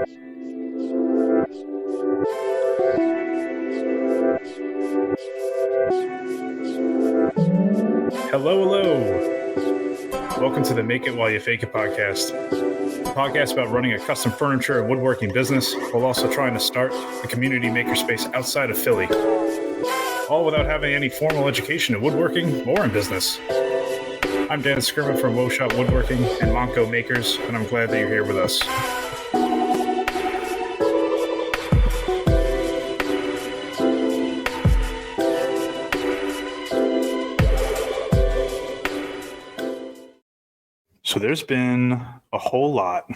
Hello. Welcome to the Make It While You Fake It podcast. A podcast about running a custom furniture and woodworking business while also trying to start a community makerspace outside of Philly. All without having any formal education in woodworking or in business. I'm Dan Skirma from Woe Shop Woodworking and Monco Makers, and I'm glad that you're here with us. So there's been a whole lot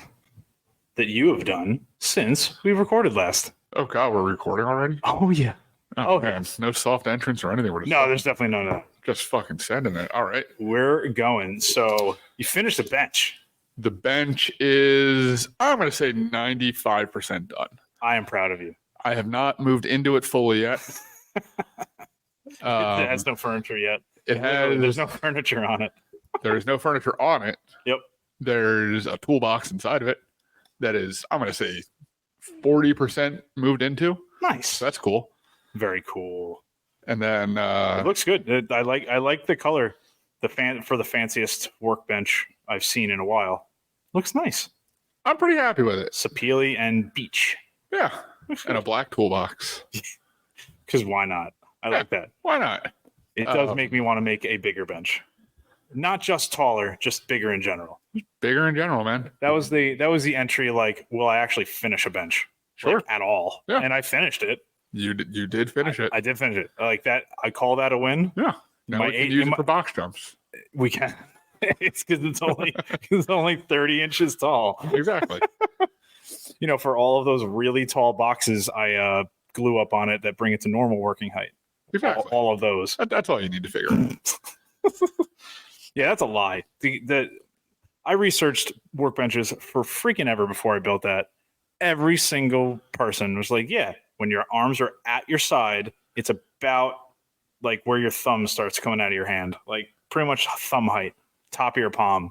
that you have done since we recorded last. Oh, God, we're recording already? Oh, yeah. Oh, man. No soft entrance or anything. No, there's definitely none of that. Just fucking sending it. All right. We're going. So you finished the bench. The bench is, I'm going to say 95% done. I am proud of you. I have not moved into it fully yet. It has no furniture yet. There's no furniture on it. There is no furniture on it. Yep. There's a toolbox inside of it that is, I'm going to say, 40% moved into. Nice. So that's cool. Very cool. And then it looks good. I like the color. For the fanciest workbench I've seen in a while. Looks nice. I'm pretty happy with it. Sapele and beach. Yeah. And a black toolbox. Because why not? I like that. Why not? It does make me want to make a bigger bench. Not just taller, just bigger in general. Bigger in general, man. That was the entry. Like, will I actually finish a bench? Sure. Like, at all? Yeah. And I finished it. You did finish it. I did finish it. Like that. I call that a win. Yeah. Now we can use it for box jumps. We can. It's because it's only 30 inches tall. Exactly. For all of those really tall boxes, I glue up on it that bring it to normal working height. Exactly. All of those. That's all you need to figure out. Yeah, that's a lie. I researched workbenches for freaking ever before I built that. Every single person was like, yeah, when your arms are at your side, it's about like where your thumb starts coming out of your hand. Like pretty much thumb height, top of your palm.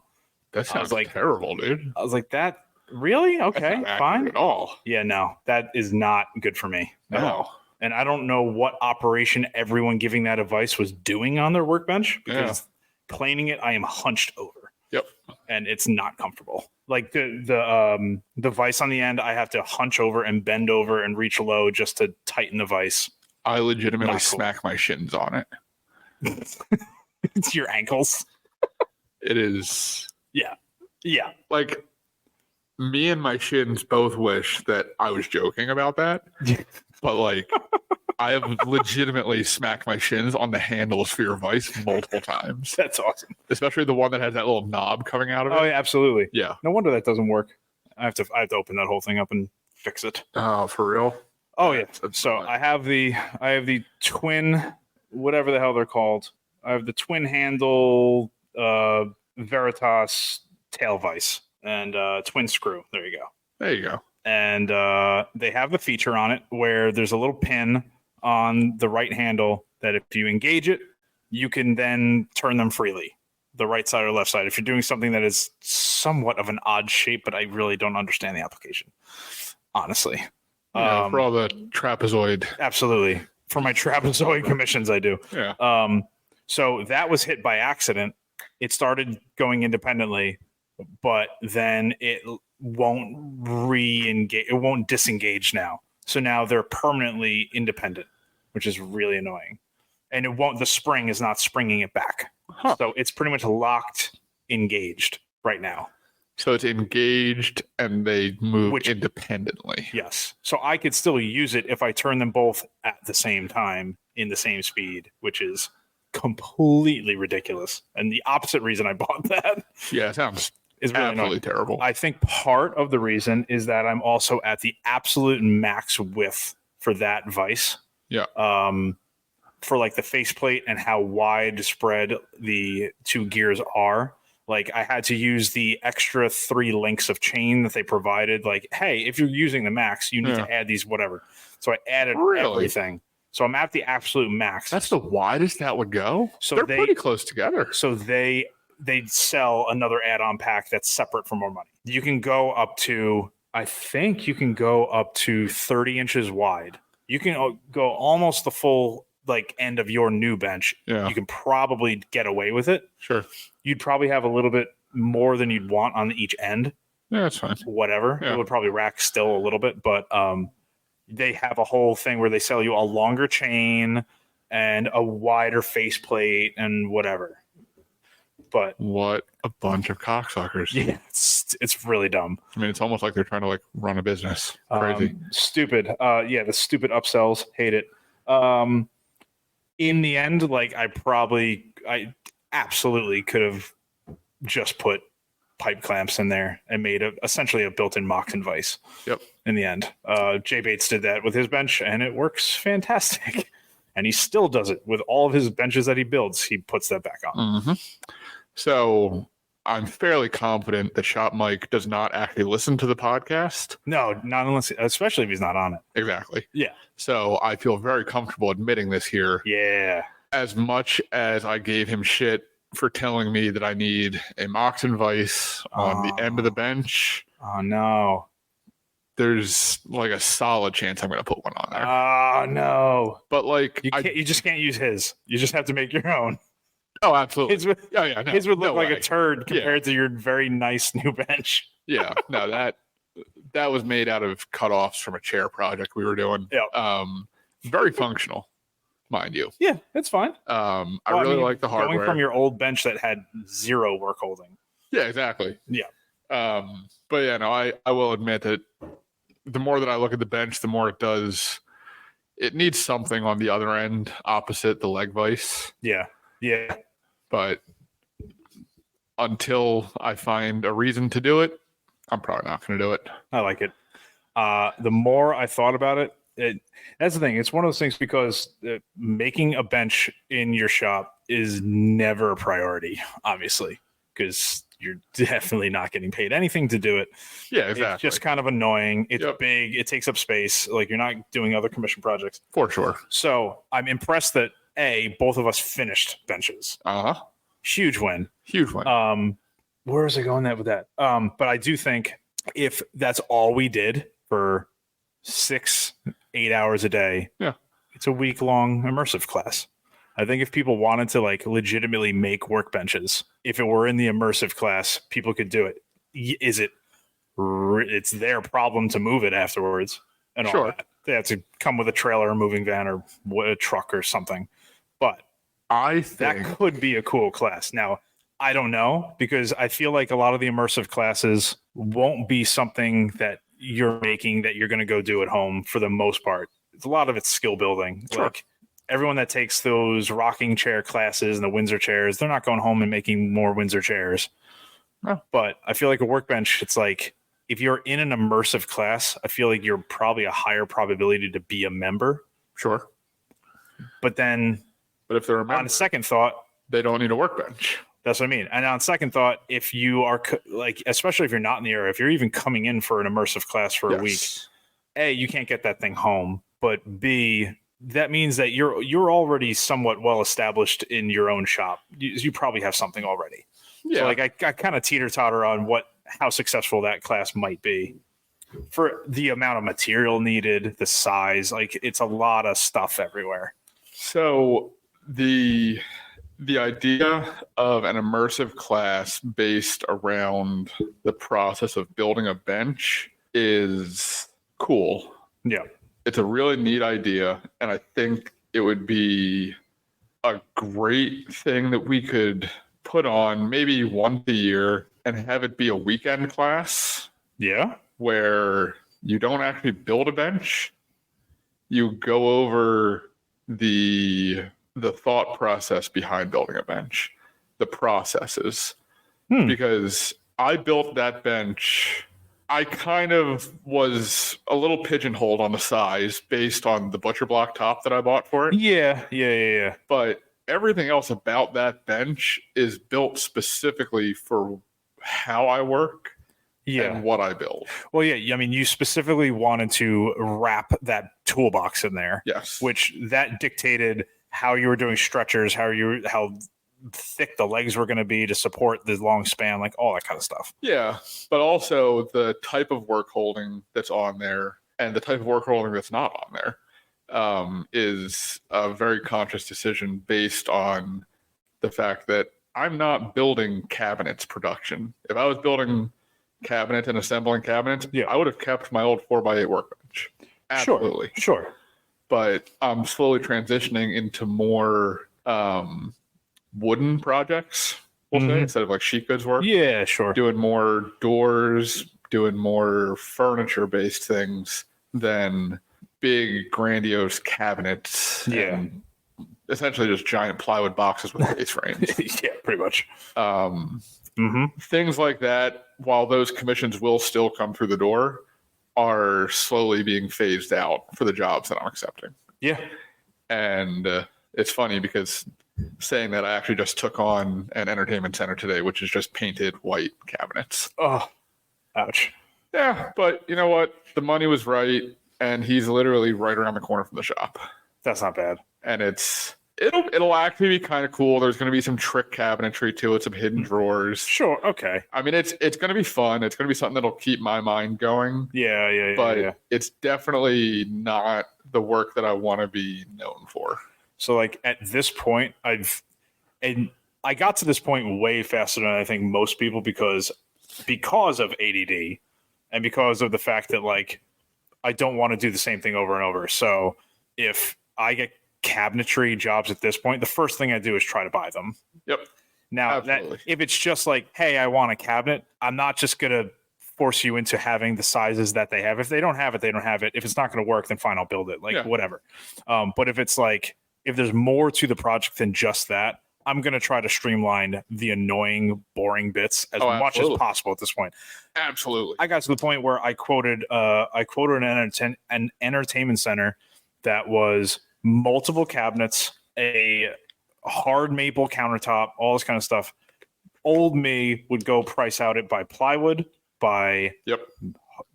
That sounds like terrible, dude. I was like, that really? Okay, fine. At all. Yeah, no, that is not good for me. No. And I don't know what operation everyone giving that advice was doing on their workbench because planing it, I am hunched over. Yep. And it's not comfortable. Like the vise on the end, I have to hunch over and bend over and reach low just to tighten the vise. I legitimately smack my shins on it. It's your ankles. It is. Yeah. Yeah. Like me and my shins both wish that I was joking about that. But like I have legitimately smacked my shins on the handles for your vise multiple times. That's awesome. Especially the one that has that little knob coming out of it. Oh, yeah, absolutely. Yeah. No wonder that doesn't work. I have to open that whole thing up and fix it. Oh, for real? Oh, yeah. So I have the twin, whatever the hell they're called. I have the twin handle Veritas tail vise and twin screw. There you go. There you go. And they have the feature on it where there's a little pin on the right handle that if you engage it, you can then turn them freely, the right side or left side. If you're doing something that is somewhat of an odd shape, but I really don't understand the application, honestly. Yeah, for all the trapezoid. Absolutely. For my trapezoid commissions, I do. Yeah. So that was hit by accident. It started going independently, but then it won't re-engage. It won't disengage now. So now they're permanently independent, which is really annoying. And the spring is not springing it back. Huh. So it's pretty much locked, engaged right now. So it's engaged and they move independently. Yes. So I could still use it if I turn them both at the same time in the same speed, which is completely ridiculous. And the opposite reason I bought that. Yeah, it sounds is really absolutely terrible. I think part of the reason is that I'm also at the absolute max width for that vise. Yeah. For like the faceplate and how widespread the two gears are. Like I had to use the extra 3 links of chain that they provided. Like, hey, if you're using the max, you need to add these whatever. So I added everything. So I'm at the absolute max. That's the widest that would go. So they're pretty close together. So they sell another add-on pack that's separate for more money. You can go up to, I think you can go up to 30 inches wide. You can go almost the full like end of your new bench. Yeah. You can probably get away with it. Sure. You'd probably have a little bit more than you'd want on each end. Yeah, that's fine. Whatever. Yeah. It would probably rack still a little bit, but they have a whole thing where they sell you a longer chain and a wider faceplate and whatever. But what a bunch of cocksuckers. Yeah, it's really dumb. I mean, it's almost like they're trying to like run a business. Crazy. Stupid. Yeah, the stupid upsells. Hate it. In the end, like I absolutely could have just put pipe clamps in there and made essentially a built-in Moxon vise. Yep. In the end, Jay Bates did that with his bench, and it works fantastic. And he still does it with all of his benches that he builds. He puts that back on. Mm-hmm. So I'm fairly confident that Shop Mike does not actually listen to the podcast. No, not unless, especially if he's not on it. Exactly. Yeah. So I feel very comfortable admitting this here. Yeah. As much as I gave him shit for telling me that I need a Moxon vise on the end of the bench. Oh, no. There's like a solid chance I'm going to put one on there. Oh, no. But like, you just can't use his. You just have to make your own. Oh, absolutely. His would, no, his would look like way. a turd compared to your very nice new bench. Yeah, no, that was made out of cutoffs from a chair project we were doing. Yeah. Very functional, mind you. Yeah, it's fine. I really like the hardware. Going from your old bench that had zero work holding. Yeah, exactly. Yeah. But yeah, no, I will admit that the more that I look at the bench, the more it needs something on the other end opposite the leg vise. Yeah. Yeah. But until I find a reason to do it, I'm probably not going to do it. I like it. The more I thought about it, that's the thing. It's one of those things because making a bench in your shop is never a priority, obviously, because you're definitely not getting paid anything to do it. Yeah, exactly. It's just kind of annoying. It's big. It takes up space. Like you're not doing other commission projects. For sure. So I'm impressed that both of us finished benches. Uh-huh. Huge win. Huge win. Where was I going with that? But I do think if that's all we did for 6-8 hours a day, it's a week-long immersive class. I think if people wanted to like legitimately make workbenches, if it were in the immersive class, people could do it. It's their problem to move it afterwards and all that. They have to come with a trailer, a moving van, or a truck or something. But I think that could be a cool class. Now, I don't know, because I feel like a lot of the immersive classes won't be something that you're making that you're going to go do at home for the most part. A lot of it's skill building. Sure. Like everyone that takes those rocking chair classes and the Windsor chairs, they're not going home and making more Windsor chairs. No. But I feel like a workbench, it's like if you're in an immersive class, I feel like you're probably a higher probability to be a member. Sure. But if they're a member, on second thought, they don't need a workbench. That's what I mean. And on second thought, if you are like, especially if you're not in the area, if you're even coming in for an immersive class for a week, A, you can't get that thing home. But B, that means that you're already somewhat well established in your own shop. You probably have something already. Yeah. So like I kind of teeter-totter on how successful that class might be for the amount of material needed, the size. Like it's a lot of stuff everywhere. So the idea of an immersive class based around the process of building a bench is cool. Yeah. It's a really neat idea, and I think it would be a great thing that we could put on maybe once a year and have it be a weekend class. Yeah. Where you don't actually build a bench. You go over the thought process behind building a bench, the processes. Because I built that bench, I kind of was a little pigeonholed on the size based on the butcher block top that I bought for it. Yeah. But everything else about that bench is built specifically for how I work and what I build. Well, yeah. I mean, you specifically wanted to wrap that toolbox in there. Yes. Which that dictated how you were doing stretchers, how thick the legs were going to be to support the long span, like all that kind of stuff. Yeah, but also the type of work holding that's on there and the type of work holding that's not on there is a very conscious decision based on the fact that I'm not building cabinets production. If I was building cabinet and assembling cabinets, I would have kept my old 4x8 workbench. Absolutely. Sure. But I'm slowly transitioning into more wooden projects, we'll say, instead of like sheet goods work. Yeah, sure. Doing more doors, doing more furniture-based things than big, grandiose cabinets. Yeah. And essentially just giant plywood boxes with face frames. Yeah, pretty much. Things like that, while those commissions will still come through the door, are slowly being phased out for the jobs that I'm accepting. Yeah. And it's funny because saying that, I actually just took on an entertainment center today, which is just painted white cabinets. Oh, ouch. Yeah, but you know what? The money was right, and he's literally right around the corner from the shop. That's not bad. And it'll actually be kind of cool. There's going to be some trick cabinetry to it, some hidden drawers. Sure, okay. I mean, it's going to be fun. It's going to be something that'll keep my mind going. Yeah. But it's definitely not the work that I want to be known for. So, like, at this point, I got to this point way faster than I think most people because of ADD and because of the fact that, like, I don't want to do the same thing over and over. So if I get cabinetry jobs at this point, the first thing I do is try to buy them. Yep. Now, if it's just like, hey, I want a cabinet, I'm not just going to force you into having the sizes that they have. If they don't have it, they don't have it. If it's not going to work, then fine, I'll build it. Like, whatever. But if it's like, if there's more to the project than just that, I'm going to try to streamline the annoying, boring bits as much as possible at this point. Absolutely. I got to the point where I quoted an entertainment center that was multiple cabinets, a hard maple countertop, all this kind of stuff. Old me would go price out it by plywood, by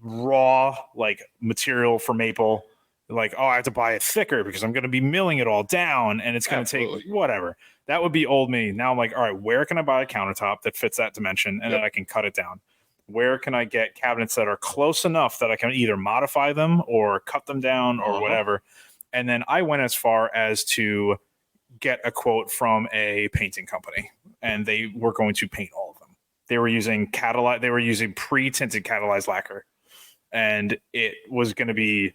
raw like material for maple. Like, oh, I have to buy it thicker because I'm going to be milling it all down and it's going to take whatever. That would be old me. Now I'm like, all right, where can I buy a countertop that fits that dimension and then I can cut it down? Where can I get cabinets that are close enough that I can either modify them or cut them down or whatever? And then I went as far as to get a quote from a painting company, and they were going to paint all of them. They were using pre-tinted catalyzed lacquer, and it was going to be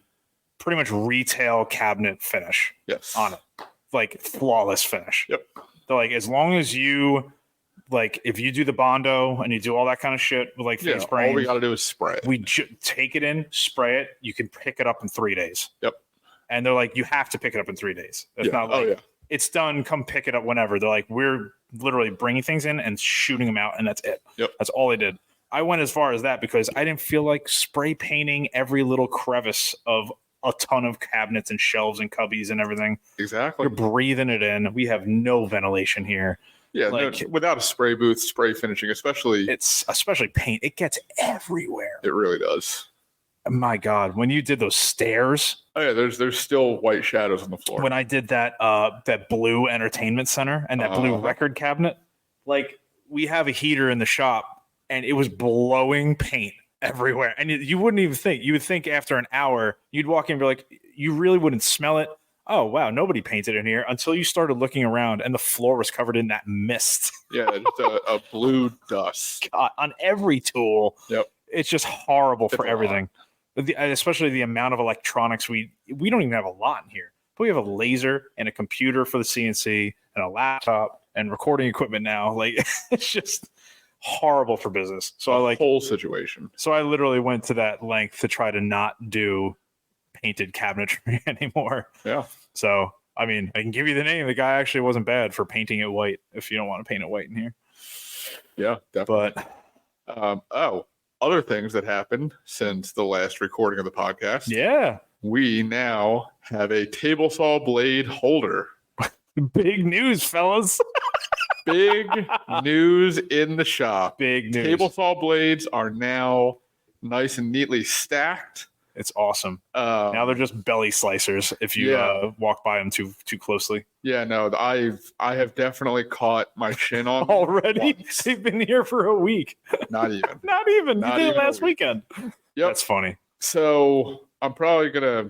pretty much retail cabinet finish on it, like flawless finish. Yep. They're like, as long as you, like, if you do the Bondo and you do all that kind of shit with like face spraying, all we got to do is spray it. We take it in, spray it. You can pick it up in 3 days. Yep. And they're like, you have to pick it up in 3 days. It's not like, it's done, come pick it up whenever. They're like, we're literally bringing things in and shooting them out, and that's it. Yep. That's all they did. I went as far as that because I didn't feel like spray painting every little crevice of a ton of cabinets and shelves and cubbies and everything. Exactly. You're breathing it in. We have no ventilation here. Yeah, like, without a spray booth, spray finishing, especially paint, it gets everywhere. It really does. My God, when you did those stairs. Oh yeah, there's still white shadows on the floor. When I did that blue entertainment center and that blue record cabinet, like, we have a heater in the shop and it was blowing paint everywhere. And you wouldn't even think. You would think after an hour, you'd walk in and be like, you really wouldn't smell it. Oh, wow, nobody painted in here, until you started looking around and the floor was covered in that mist. Yeah, just a blue dust. God, on every tool. Yep. It's just horrible for everything. Especially the amount of electronics. We don't even have a lot in here. But we have a laser and a computer for the CNC and a laptop and recording equipment now. Like, it's just horrible for business. So whole situation. So I literally went to that length to try to not do painted cabinetry anymore. Yeah. So, I mean, I can give you the name. The guy actually wasn't bad for painting it white if you don't want to paint it white in here. Yeah, definitely. But other things that happened since the last recording of the podcast. Yeah. We now have a table saw blade holder. Big news, fellas. Big news in the shop. Big news. Table saw blades are now nice and neatly stacked. It's awesome. Now they're just belly slicers if you walk by them too closely. Yeah, no, I have definitely caught my shin on Already? once. They've been here for a week. Not even. Not even. Not You did even it a last week. weekend. Yep. That's funny. So I'm probably gonna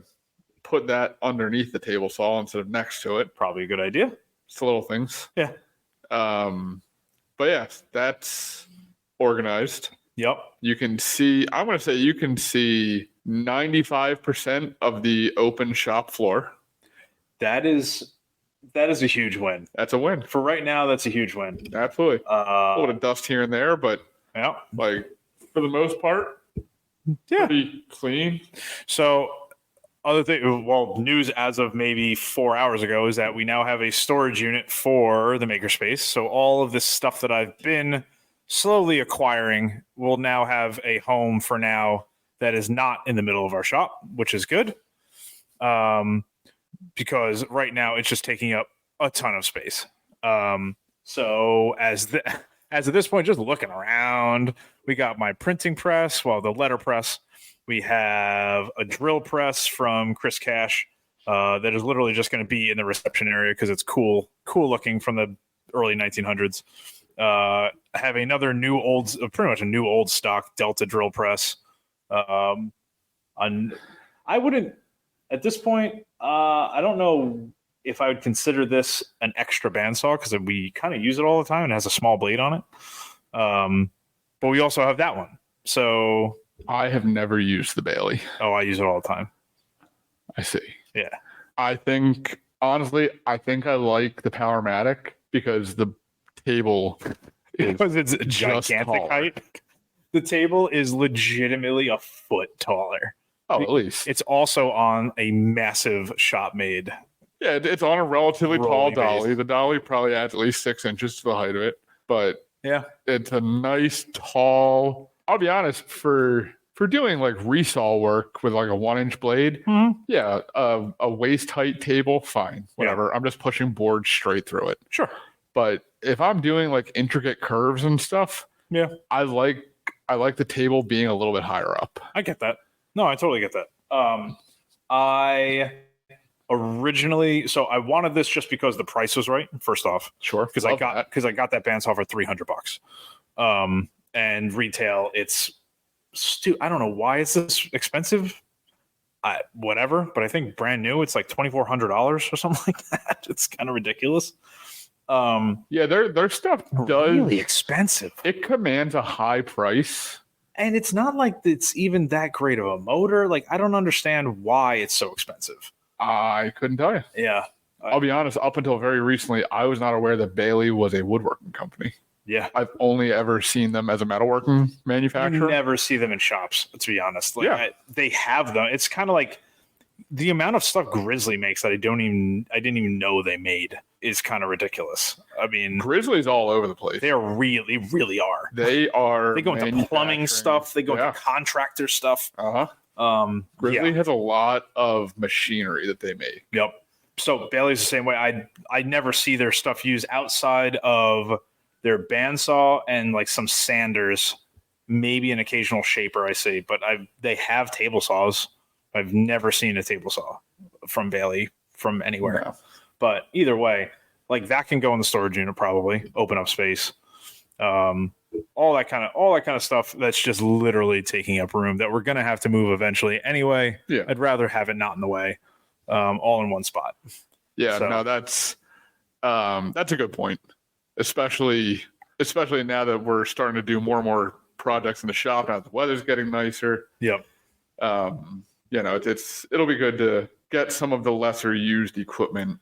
put that underneath the table saw instead of next to it. Probably a good idea. Just the little things. Yeah. But yeah, that's organized. Yep. You can see, I'm going to say you can see 95% of the open shop floor. That is a huge win. That's a win. For right now, that's a huge win. Absolutely. A little bit of dust here and there, but like for the most part, pretty clean. So other thing, news as of maybe 4 hours ago is that we now have a storage unit for the makerspace. So all of this stuff that I've been slowly acquiring will now have a home for now that is not in the middle of our shop, which is good. Because right now it's just taking up a ton of space. So as of this point, just looking around, we got my printing press, the letter press. We have a drill press from Chris Cash that is literally just going to be in the reception area because it's cool looking from the early 1900s. I have another pretty much a new old stock Delta drill press. I wouldn't, at this point, I don't know if I would consider this an extra bandsaw because we kind of use it all the time and it has a small blade on it. But we also have that one. So I have never used the Bailey. Oh, I use it all the time. I see. Yeah. Honestly, I think I like the Powermatic because the table because it's gigantic height. The table is legitimately a foot taller. Oh, at least. It's also on a massive shop made. Yeah, it's on a relatively tall dolly. base. The dolly probably adds at least 6 inches to the height of it. But yeah, it's a nice, tall... I'll be honest, for doing like resaw work with like a 1-inch blade, yeah, a waist height table, fine, whatever. I'm just pushing boards straight through it. Sure. But if I'm doing like intricate curves and stuff, I like the table being a little bit higher up. I get that. No, I totally get that. I originally, so I wanted this just because the price was right. First off, sure, because I got that bandsaw for $300. And retail, it's I don't know why it's this expensive. Whatever, but I think brand new, it's like $2,400 or something like that. It's kind of ridiculous. Their stuff does really expensive. It commands a high price, and it's not like it's even that great of a motor. Like, I don't understand why it's so expensive. I couldn't tell you. Yeah, I'll be honest. Up until very recently, I was not aware that Bailey was a woodworking company. Yeah, I've only ever seen them as a metalworking manufacturer. You never see them in shops, to be honest. Like, they have them. It's kind of like the amount of stuff Grizzly makes that I didn't even know they made is kind of ridiculous. I mean, Grizzly's all over the place. They really, really are. They are. They go into plumbing stuff. They go into contractor stuff. Grizzly has a lot of machinery that they make. Yep. So Bailey's the same way. I never see their stuff used outside of their bandsaw and like some sanders, maybe an occasional shaper I see, but they have table saws. I've never seen a table saw from Bailey from anywhere. No. But either way, like that can go in the storage unit, probably open up space. All that kind of stuff that's just literally taking up room that we're going to have to move eventually anyway. Yeah. I'd rather have it not in the way, all in one spot. Yeah, so. No, that's a good point. Especially now that we're starting to do more and more projects in the shop. Now the weather's getting nicer. Yep. It'll be good to get some of the lesser used equipment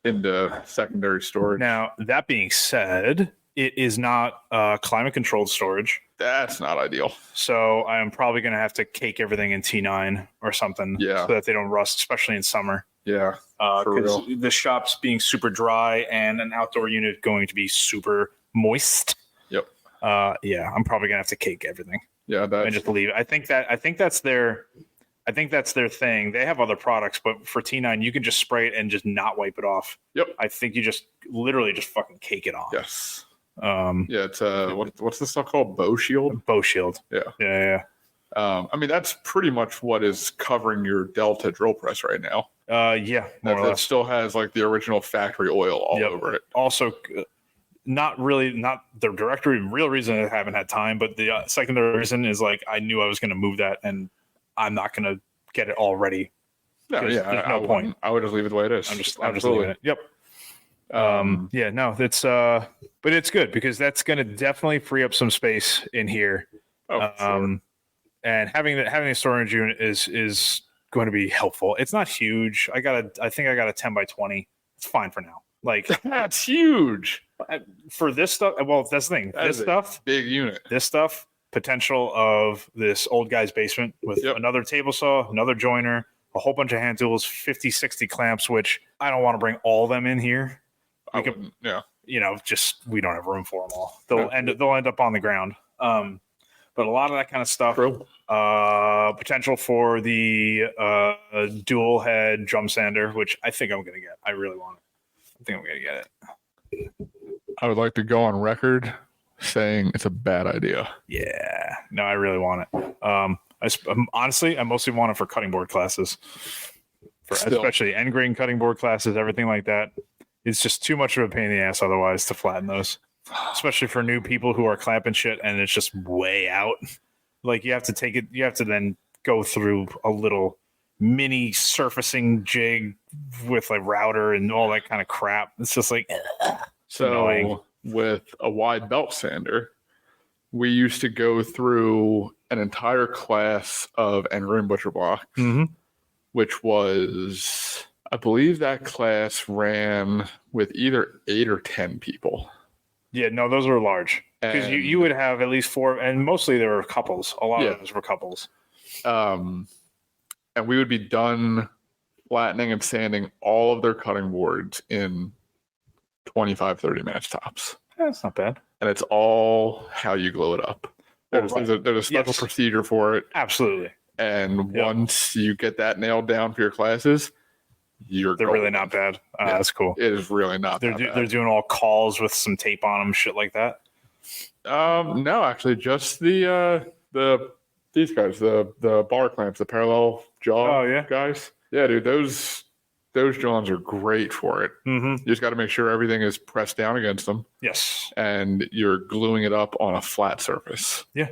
into secondary storage. Now, that being said, it is not climate controlled storage. That's not ideal. So I am probably going to have to cake everything in T9 or something so that they don't rust, especially in summer. Yeah, because the shop's being super dry and an outdoor unit going to be super moist. Yep. I'm probably gonna have to cake everything. Yeah, and just leave it. I think that's their thing. They have other products, but for T9, you can just spray it and just not wipe it off. Yep. I think you just literally just fucking cake it off. Yes. It's what's this stuff called? Bow Shield. Bow Shield. Yeah. Yeah. I mean, that's pretty much what is covering your Delta drill press right now. Yeah, more or That less. still has like the original factory oil all Yep. over it. Also, not the direct real reason I haven't had time, but the secondary reason is like I knew I was going to move that, and I'm not going to get it all ready. No, There's no point. I would just leave it the way it is. I'm just leaving it. Yep. Yeah, no, it's but it's good because that's going to definitely free up some space in here. Sure. And having a storage unit is going to be helpful. It's not huge. I think I got a 10 by 20. It's fine for now. Like That's huge. for this stuff. Well, that's the thing. This stuff, big unit. This stuff, potential of this old guy's basement with another table saw, another joiner, a whole bunch of hand tools, 50, 60 clamps, which I don't want to bring all of them in here. We don't have room for them all. They'll end up on the ground. But a lot of that kind of stuff. True. Potential for the dual head drum sander, which I think I'm going to get. I really want it. I think I'm going to get it. I would like to go on record saying it's a bad idea. Yeah. No, I really want it. Honestly, I mostly want it for cutting board classes. Especially end grain cutting board classes, everything like that. It's just too much of a pain in the ass otherwise to flatten those. Especially for new people who are clamping shit and it's just way out. Like you have to then go through a little mini surfacing jig with like router and all that kind of crap. It's just like annoying. With a wide belt sander, we used to go through an entire class of end grain butcher block, which was, I believe that class ran with either 8 or 10 people. Yeah, no, those were large. Because you would have at least 4, and mostly there were couples. A lot of those were couples. And we would be done flattening and sanding all of their cutting boards in 25, 30 minutes tops. That's not bad. And it's all how you glue it up. There's a special procedure for it. Absolutely. And once you get that nailed down for your classes, they're really not bad. That's cool. It is really not bad. They're doing all calls with some tape on them, shit like that. No, actually, just these guys, the bar clamps, the parallel jaw guys. Yeah, dude, those jaws are great for it. You just got to make sure everything is pressed down against them. Yes. And you're gluing it up on a flat surface. Yeah,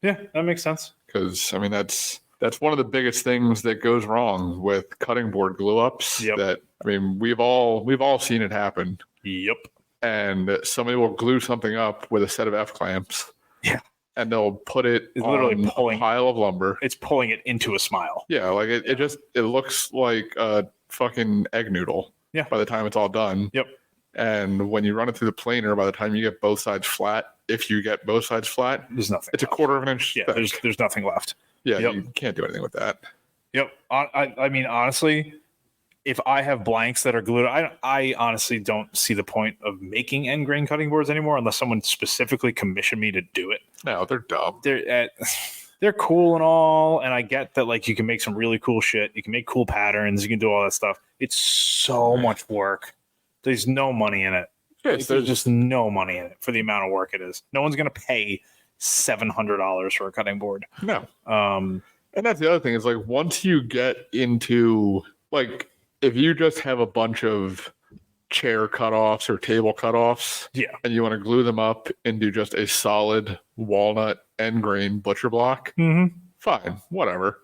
that makes sense. Because I mean that's one of the biggest things that goes wrong with cutting board glue ups. That I mean we've all seen it happen. Yep. And somebody will glue something up with a set of F clamps. Yeah. And they'll put it on a pile of lumber. It's pulling it into a smile. Yeah, like it looks like a fucking egg noodle. Yeah. By the time it's all done. Yep. And when you run it through the planer, by the time you get both sides flat, if you get both sides flat, there's nothing. It's left. A quarter of an inch. Yeah. There's nothing left. Yeah. You can't do anything with that. Yep. I mean, honestly, if I have blanks that are glued, I honestly don't see the point of making end grain cutting boards anymore unless someone specifically commissioned me to do it. No, they're dumb. They're cool and all, and I get that like you can make some really cool shit. You can make cool patterns. You can do all that stuff. It's so much work. There's no money in it. There's just no money in it for the amount of work it is. No one's going to pay $700 for a cutting board. No. And that's the other thing is like once you get into like if you just have a bunch of chair cutoffs or table cutoffs, and you want to glue them up into just a solid walnut end grain butcher block, fine, whatever.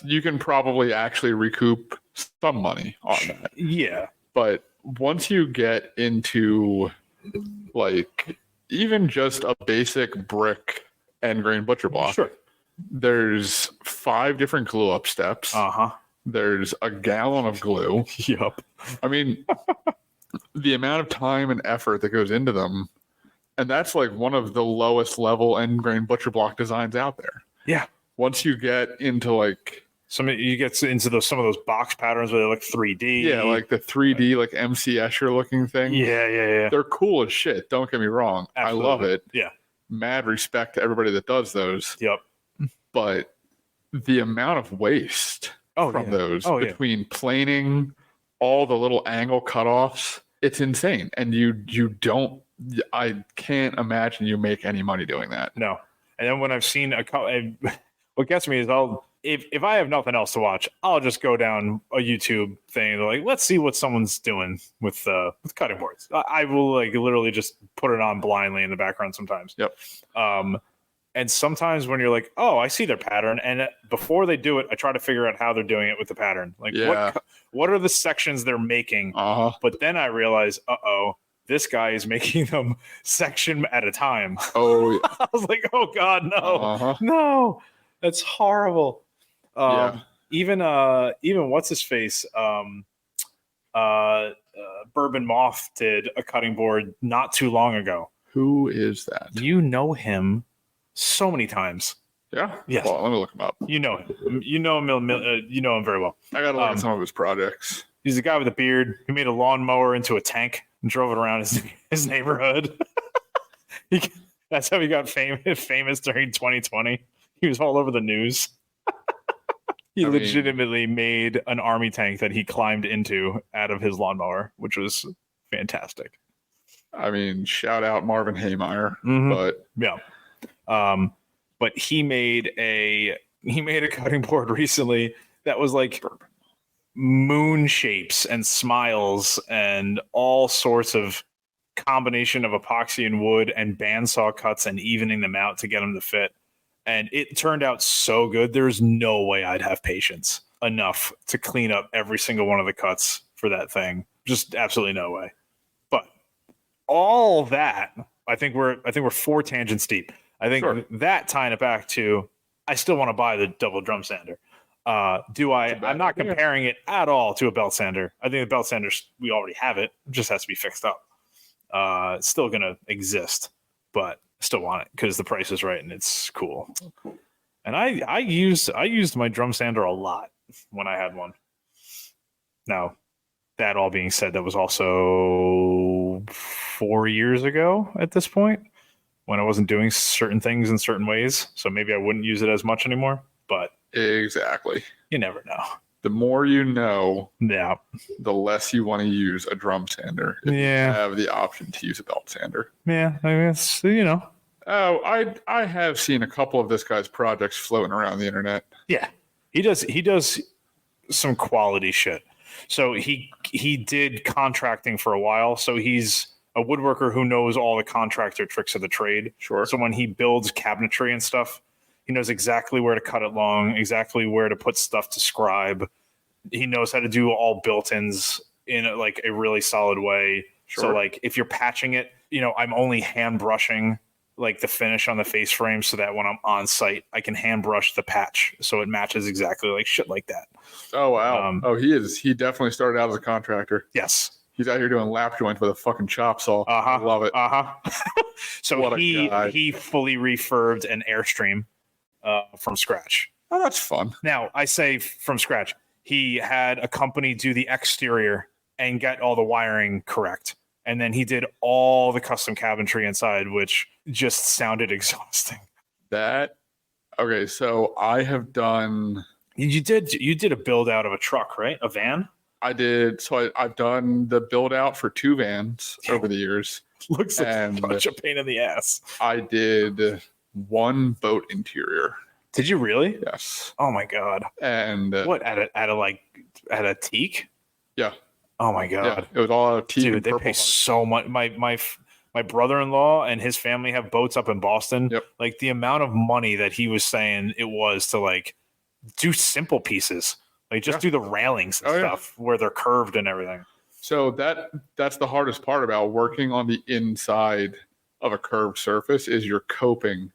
You can probably actually recoup some money on that. Yeah. But once you get into like even just a basic brick end grain butcher block, there's 5 different glue up steps. There's a gallon of glue. Yep. I mean, the amount of time and effort that goes into them, and that's like one of the lowest level end grain butcher block designs out there. Yeah. Once you get into like you get into some of those box patterns where they look 3D. Yeah, like the 3D like MC Escher looking thing. Yeah. They're cool as shit. Don't get me wrong. Absolutely. I love it. Yeah. Mad respect to everybody that does those. Yep. But the amount of waste from those between planing, all the little angle cutoffs, it's insane. And I can't imagine you make any money doing that. No. And then when I've seen what gets me is if I have nothing else to watch, I'll just go down a YouTube thing. Like, let's see what someone's doing with cutting boards. I will like literally just put it on blindly in the background sometimes. Yep. And sometimes when you're like, oh, I see their pattern, and before they do it, I try to figure out how they're doing it with the pattern. Like, what are the sections they're making? But then I realize, this guy is making them section at a time. Oh, yeah. I was like, oh God, no, no, that's horrible. Even what's his face? Bourbon Moth did a cutting board not too long ago. Who is that? You know him so many times. Yeah. Yes. Well, let me look him up. You know him. You know him. You know him very well. I gotta look at some of his projects. He's the guy with the beard who made a lawnmower into a tank and drove it around his neighborhood. That's how he got famous during 2020. He was all over the news. He legitimately made an army tank that he climbed into out of his lawnmower, which was fantastic. I mean, shout out Marvin Haymeyer, but yeah. But he made a cutting board recently that was like moon shapes and smiles and all sorts of combination of epoxy and wood and bandsaw cuts and evening them out to get them to fit. And it turned out so good. There's no way I'd have patience enough to clean up every single one of the cuts for that thing. Just absolutely no way. But all that, I think we're 4 tangents deep. I think that tying it back to, I still want to buy the double drum sander. I'm not comparing it at all to a belt sander. I think the belt sander, we already have it. It just has to be fixed up. It's still going to exist, but I still want it because the price is right and it's cool. And I used my drum sander a lot when I had one. Now, that all being said, that was also 4 years ago at this point when I wasn't doing certain things in certain ways. So maybe I wouldn't use it as much anymore, but exactly. You never know. The more you know, the less you want to use a drum sander. If you have the option to use a belt sander. Yeah, I guess, you know. Oh, I have seen a couple of this guy's projects floating around the internet. Yeah, he does some quality shit. So he did contracting for a while. So he's a woodworker who knows all the contractor tricks of the trade. Sure. So when he builds cabinetry and stuff, he knows exactly where to cut it long, exactly where to put stuff to scribe. He knows how to do all built-ins in a really solid way. Sure. So like if you're patching it, I'm only hand brushing like the finish on the face frame so that when I'm on site, I can hand brush the patch so it matches exactly like shit like that. Oh, wow. He definitely started out as a contractor. Yes. He's out here doing lap joints with a fucking chop saw. I love it. So he fully refurbed an Airstream from scratch. Oh, that's fun. Now, I say from scratch. He had a company do the exterior and get all the wiring correct. And then he did all the custom cabinetry inside, which just sounded exhausting. Okay, so I have done... You did a build out of a truck, right? A van? I did. So I've done the build out for 2 vans over the years. Looks like such a pain in the ass. I did 1 boat interior. Did you really? Yes. Oh my God. And what at a teak? Yeah. Oh my God. Yeah, it was all teak. Dude, they pay so much. My brother-in-law and his family have boats up in Boston. Yep. Like the amount of money that he was saying it was to like do simple pieces, like just do the railings and stuff where they're curved and everything. So that's the hardest part about working on the inside of a curved surface is you're coping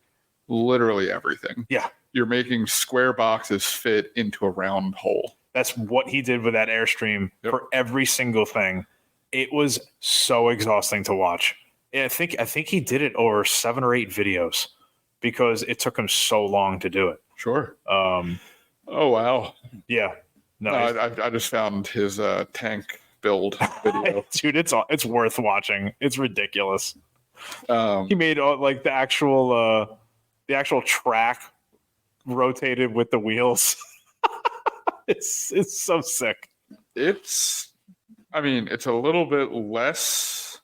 literally everything. Yeah. You're making square boxes fit into a round hole. That's what he did with that Airstream for every single thing. It was so exhausting to watch. I think he did it over 7 or 8 videos because it took him so long to do it. Sure. Oh wow. Yeah. No, I just found his tank build video. Dude, it's worth watching. It's ridiculous. He made like the actual track rotated with the wheels. It's so sick. It's a little bit less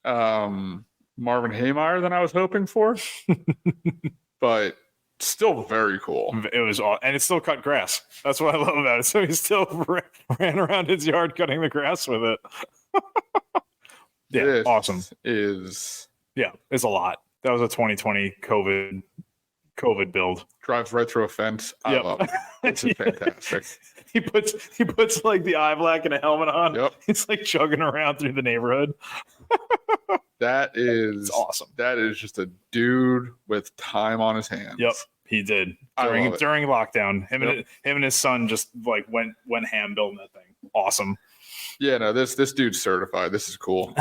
Marvin Haymeyer than I was hoping for, but Still very cool. It was all, and it still cut grass. That's what I love about it. So he still ran around his yard cutting the grass with it. Yeah, This awesome. Yeah, it's a lot. That was a 2020 COVID build. Drives right through a fence. I love it. This is fantastic. He puts like the eye black and a helmet on. Yep. He's like chugging around through the neighborhood. That is It's awesome. That is just a dude with time on his hands. Yep, he did during lockdown. Him and his son just like went ham building that thing. Awesome. Yeah, no, this dude's certified. This is cool.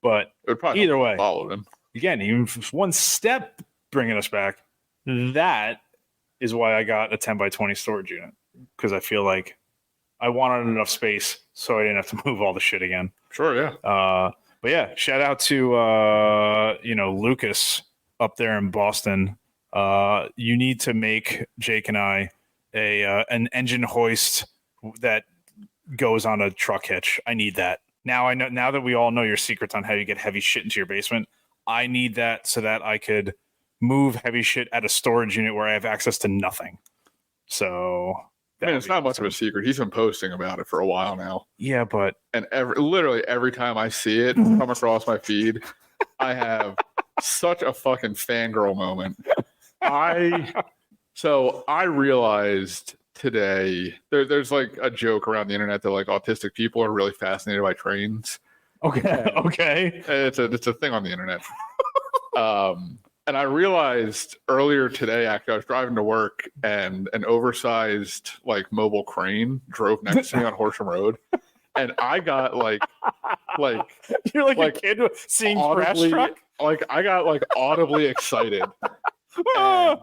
But it would probably either way, follow him again. Even one step bringing us back. That is why I got a 10 by 20 storage unit, because I feel like I wanted enough space so I didn't have to move all the shit again. Sure, yeah. But yeah, shout out to Lucas up there in Boston. You need to make Jake and I an engine hoist that goes on a truck hitch. I need that. Now that we all know your secrets on how you get heavy shit into your basement, I need that so that I could move heavy shit at a storage unit where I have access to nothing. So I mean, it's not much of a secret. He's been posting about it for a while now. Yeah, but literally every time I see it come across my feed, I have such a fucking fangirl moment. I realized today there's like a joke around the internet that like autistic people are really fascinated by trains. Okay. It's a thing on the internet. And I realized earlier today, actually, I was driving to work and an oversized like mobile crane drove next to me on Horsham Road. And I got like you're like a kid seeing trash truck. Like I got like audibly excited. Yes,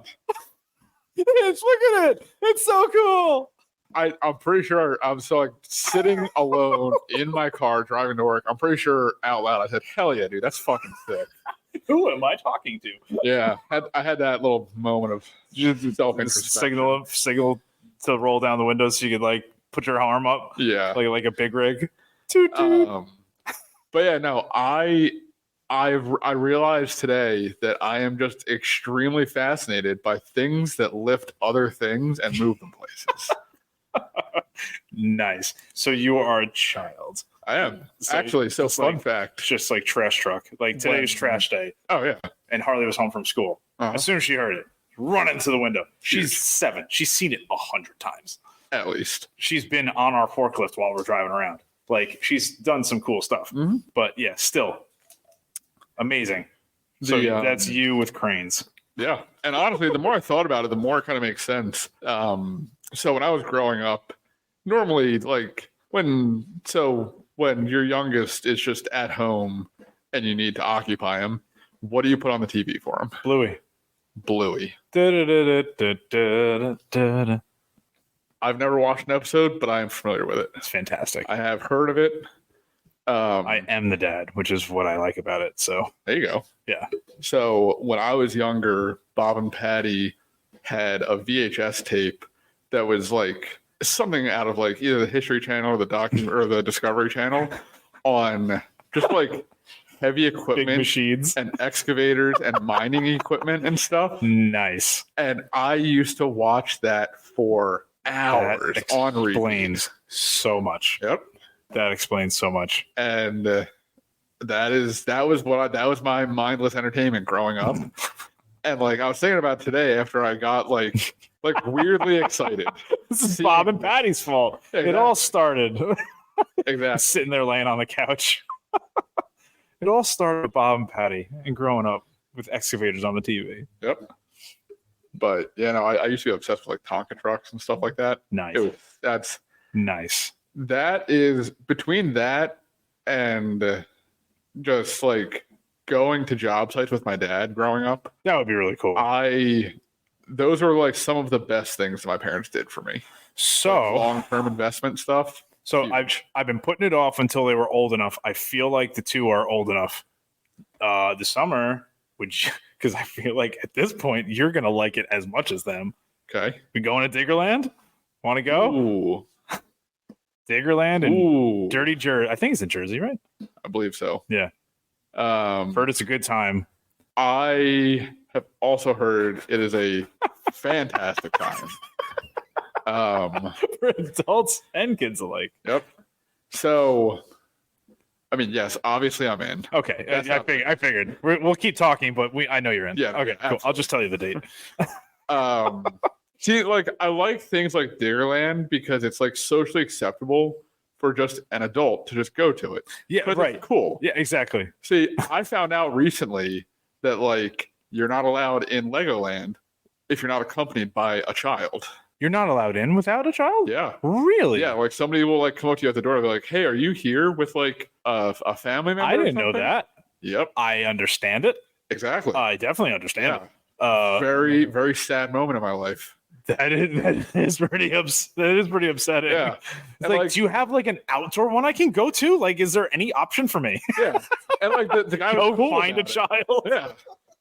look at it. It's so cool. I'm pretty sure I'm so like sitting alone in my car driving to work. I'm pretty sure out loud I said, "Hell yeah, dude, that's fucking sick." Who am I talking to? Yeah, I had that little moment of self-introspection. Signal to roll down the window so you could like put your arm up. Yeah, like a big rig. But yeah, no, I realized today that I am just extremely fascinated by things that lift other things and move them places. Nice. So you are a child. I am. Actually, so fun fact. Just like trash truck. Like today was trash day. Oh, yeah. And Harley was home from school. As soon as she heard it, run into the window. She's 7. She's seen it 100 times. At least. She's been on our forklift while we're driving around. Like, she's done some cool stuff. Mm-hmm. But yeah, still amazing. So that's you with cranes. Yeah. And honestly, the more I thought about it, the more it kind of makes sense. So when I was growing up, normally like when your youngest is just at home and you need to occupy him, what do you put on the TV for him? Bluey. I've never watched an episode, but I am familiar with it. It's fantastic. I have heard of it. I am the dad, which is what I like about it. So there you go. Yeah. So when I was younger, Bob and Patty had a VHS tape that was like something out of like either the History Channel or the Discovery Channel on just like heavy equipment, big machines and excavators and mining equipment and stuff. Nice. And I used to watch that for hours on repeat. Explains so much. Yep. That explains so much. And that was my mindless entertainment growing up. And like I was thinking about today after I got like weirdly excited. This is Bob and Patty's fault. Exactly. It all started. Exactly. Sitting there laying on the couch. It all started with Bob and Patty and growing up with excavators on the TV. Yep. But I used to be obsessed with like Tonka trucks and stuff like that. Nice. That's nice. That is between that and just like going to job sites with my dad growing up. That would be really cool. Those were like some of the best things that my parents did for me. So like long-term investment stuff. So I've been putting it off until they were old enough. I feel like the two are old enough. This summer, because I feel like at this point you're gonna like it as much as them. Okay. We going to Diggerland? Want to go? Ooh. Diggerland and Dirty Jersey. I think it's in Jersey, right? I believe so. Yeah. Heard it's a good time. I have also heard it is a fantastic time. For adults and kids alike. Yep. So, I mean, yes, obviously I'm in. Okay, I figured. We'll keep talking, but I know you're in. Yeah. Okay, cool. I'll just tell you the date. See, like I like things like Diggerland because it's like socially acceptable for just an adult to just go to it. Yeah, right. Cool. Yeah, exactly. See, I found out recently that like you're not allowed in Legoland if you're not accompanied by a child. You're not allowed in without a child? Yeah. Really? Yeah, like somebody will like come up to you at the door and be like, "Hey, are you here with like a family member?" I didn't know that. Yep. I understand it. Exactly. I definitely understand it. Very, very sad moment in my life. That is pretty upsetting. Yeah. It's like, do you have like an outdoor one I can go to? Like, is there any option for me? Yeah. And like the guy was cool find a child. Yeah.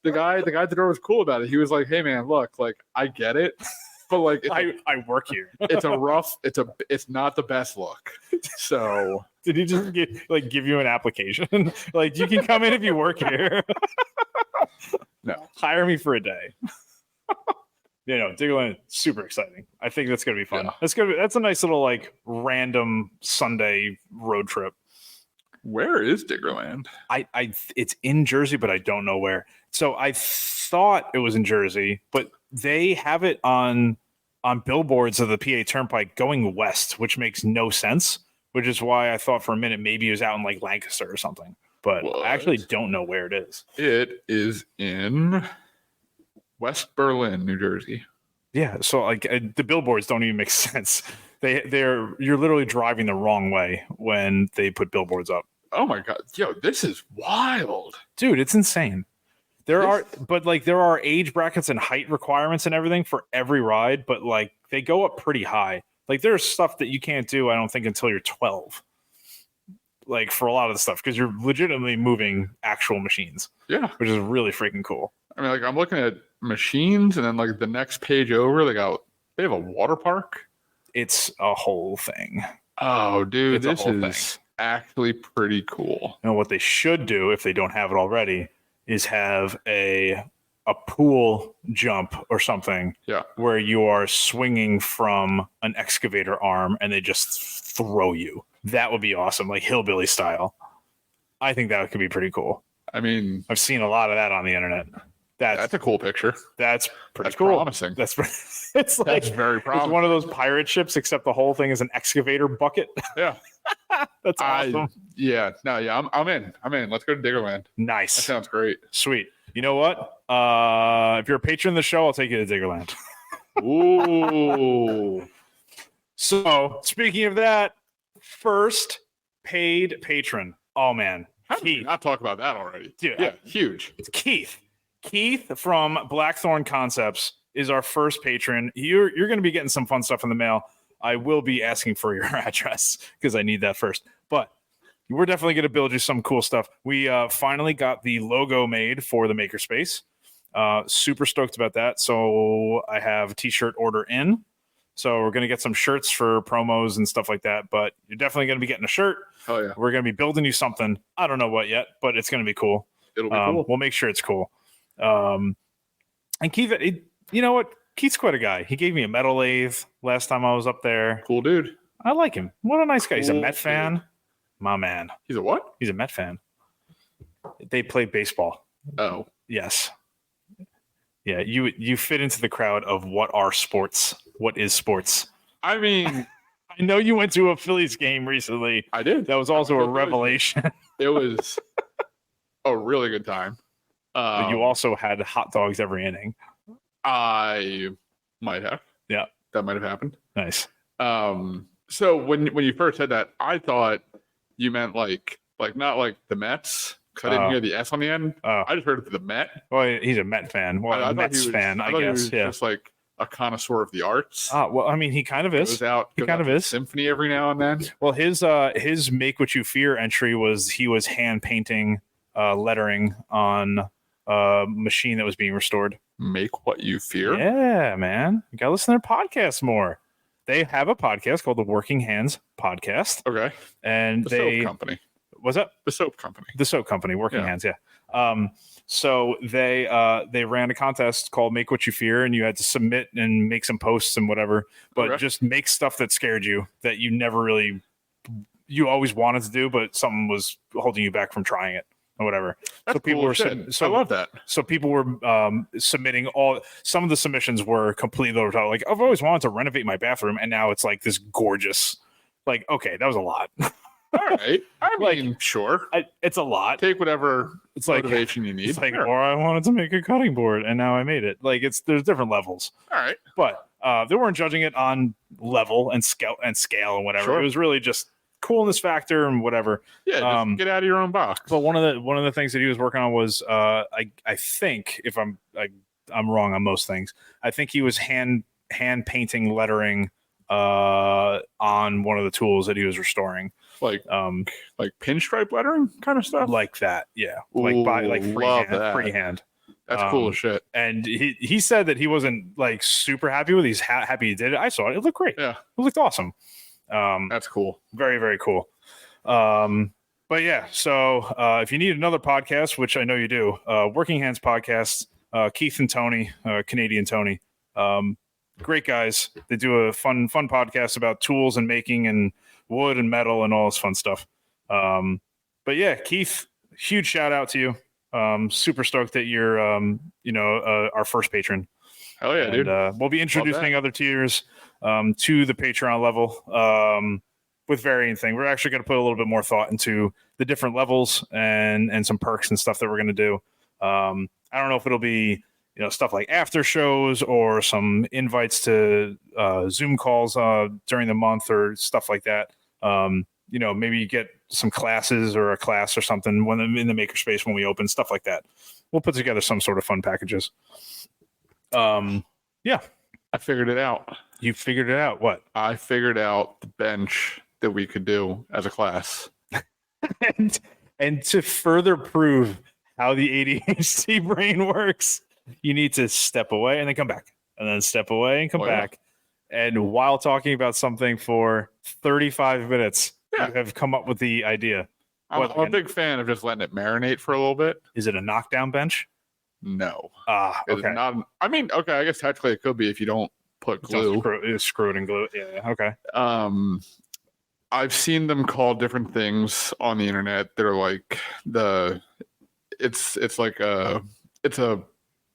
The guy at the door was cool about it. He was like, "Hey man, look, like I get it. But like I work here. It's not the best look." So did he just give you an application? Like, you can come in if you work here. No. Hire me for a day. Diggerland, super exciting. I think that's gonna be fun. Yeah. That's a nice little like random Sunday road trip. Where is Diggerland? It's in Jersey, but I don't know where. So I thought it was in Jersey, but they have it on billboards of the PA Turnpike going west, which makes no sense, which is why I thought for a minute maybe it was out in like Lancaster or something. But I actually don't know where it is. It is in West Berlin, New Jersey. Yeah, so like the billboards don't even make sense. You're literally driving the wrong way when they put billboards up. Oh my god, yo, this is wild, dude! It's insane. There are age brackets and height requirements and everything for every ride, but like they go up pretty high. Like there's stuff that you can't do, I don't think, until you're 12. Like for a lot of the stuff, because you're legitimately moving actual machines. Yeah, which is really freaking cool. I mean, like I'm looking at machines, and then like the next page over, they have a water park. It's a whole thing. Oh, dude, this is actually pretty cool. And what they should do, if they don't have it already, is have a pool jump or something. Yeah, where you are swinging from an excavator arm and they just throw you. That would be awesome, like hillbilly style. I think that could be pretty cool. I mean, I've seen a lot of that on the internet. That's a cool picture. That's cool. Promising. That's very promising. It's one of those pirate ships, except the whole thing is an excavator bucket. Yeah. That's awesome. I'm in. Let's go to Diggerland. Nice. That sounds great. Sweet. You know what? If you're a patron of the show, I'll take you to Diggerland. Ooh. So, speaking of that, first paid patron. Oh, man. How did you not talk about that already? Dude, yeah, huge. It's Keith. Keith from Blackthorn Concepts is our first patron. You're going to be getting some fun stuff in the mail. I will be asking for your address because I need that first. But we're definitely going to build you some cool stuff. We finally got the logo made for the Makerspace. Super stoked about that. So I have a t-shirt order in. So we're going to get some shirts for promos and stuff like that. But you're definitely going to be getting a shirt. Oh, yeah. We're going to be building you something. I don't know what yet, but it's going to be cool. It'll be cool. We'll make sure it's cool. And Keith, you know what? Keith's quite a guy. He gave me a metal lathe last time I was up there. Cool dude. I like him. What a nice guy. He's a Met fan. My man. He's a what? He's a Met fan. They play baseball. Oh. Yes. Yeah, you fit into the crowd of what are sports. What is sports? I mean, I know you went to a Phillies game recently. I did. That was also a revelation. It was a really good time. But you also had hot dogs every inning. I might have. Yeah. That might have happened. Nice. So when you first said that, I thought you meant like not like the Mets, because I didn't hear the S on the end. I just heard the Met. Well, he's a Met fan. Well, a Mets fan, I guess. He was just like a connoisseur of the arts. Well, I mean, he kind of is. He kind of is. Symphony every now and then. Well, his Make What You Fear entry was he was hand painting lettering on a machine that was being restored. Make What You Fear? Yeah, man. You gotta listen to their podcast more. They have a podcast called the Working Hands Podcast. Okay. And the soap company. Was that The soap company. the soap company, Working Yeah. Hands? Yeah. So they ran a contest called Make What You Fear, and you had to submit and make some posts and whatever, but Okay. just make stuff that scared you that you always wanted to do, but something was holding you back from trying it or whatever. That's so people cool were as shit. so I love that. So people were submitting some of the submissions were completely over the top. Like, I've always wanted to renovate my bathroom, and now it's like this gorgeous. Like, okay, that was a lot. All right. I Like, mean, sure. It's a lot. Take whatever It's like motivation you need. It's like, Sure. or I wanted to make a cutting board, and now I made it. Like, there's different levels, All right. but they weren't judging it on level and scale and whatever. Sure. It was really just coolness factor and whatever. Yeah, just get out of your own box. But one of the things that he was working on was I think, if I'm wrong on most things, I think he was hand painting lettering on one of the tools that he was restoring, like pinstripe lettering kind of stuff. like that. Yeah, Ooh, like love that. freehand. That's cool as shit. And he said that he wasn't like super happy with it. He's happy he did it. I saw it. It looked great. Yeah, it looked awesome. that's cool. Very, very cool. But yeah, so if you need another podcast, which I know you do, Working Hands podcast, Keith and Tony, Canadian Tony, great guys. They do a fun podcast about tools and making and wood and metal and all this fun stuff. But yeah, Keith, huge shout out to you. Super stoked that you're, our first patron. Hell yeah, dude. We'll be introducing other tiers to the Patreon level with varying things. We're actually going to put a little bit more thought into the different levels and some perks and stuff that we're going to do. I don't know if it'll be, stuff like after shows or some invites to Zoom calls during the month or stuff like that. Maybe you get some classes or a class or something when in the makerspace when we open, stuff like that. We'll put together some sort of fun packages. Yeah. I figured it out. You figured it out. What? I figured out the bench that we could do as a class. and to further prove how the ADHD brain works, you need to step away and then come back, and then step away and come back. And while talking about something for 35 minutes, you have come up with the idea. I'm a big fan of just letting it marinate for a little bit. Is it a knockdown bench? No. Okay. I guess technically it could be if you don't put glue. Screw it and glue it. Yeah. Okay. I've seen them call different things on the internet. They're like it's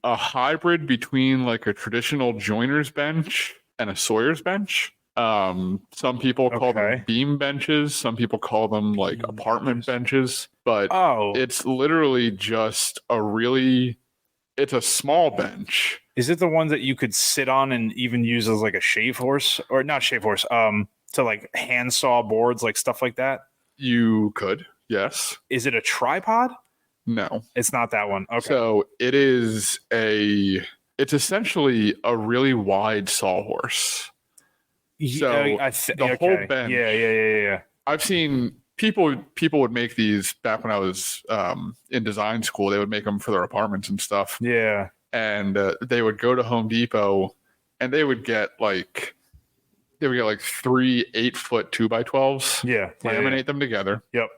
a hybrid between like a traditional joiner's bench and a sawyer's bench. Some people call them beam benches. Some people call them like apartment benches. But it's literally just it's a small bench. Is it the one that you could sit on and even use as like a shave horse, or not shave horse? To like handsaw boards, like stuff like that? You could, yes. Is it a tripod? No. It's not that one. Okay. So it's essentially a really wide sawhorse. So the whole bench. Yeah. I've seen people would make these back when I was in design school. They would make them for their apartments and stuff. Yeah. And they would go to Home Depot and they would get like 3 8-foot 2x12s. Yeah. Laminate them together. Yep.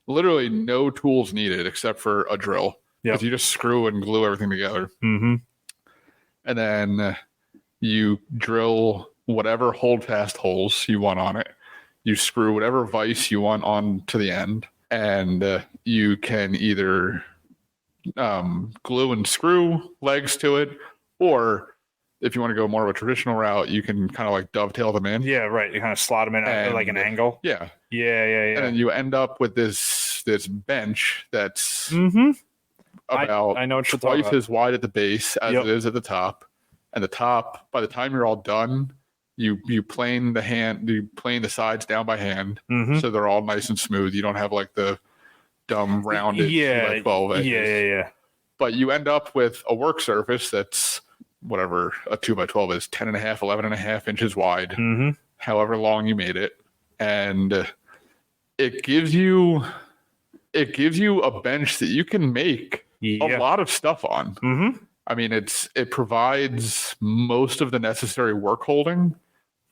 Literally no tools needed except for a drill. Yep. You just screw and glue everything together. Mm-hmm. And then you drill whatever holdfast holes you want on it. You screw whatever vise you want on to the end. And you can either glue and screw legs to it, or if you want to go more of a traditional route, you can kind of like dovetail them in. Yeah, right. You kind of slot them in at like an angle. Yeah. Yeah. And then you end up with this bench that's about I know what you're twice talking about. as wide at the base as it is at the top. And the top, by the time you're all done, you plane the sides down by hand, so they're all nice and smooth. You don't have like the dumb rounded 12 edges. Yeah. But you end up with a work surface that's whatever a 2x12 is, 10.5, 11.5 inches wide, however long you made it. And it gives you a bench that you can make a lot of stuff on. I mean, it provides most of the necessary work holding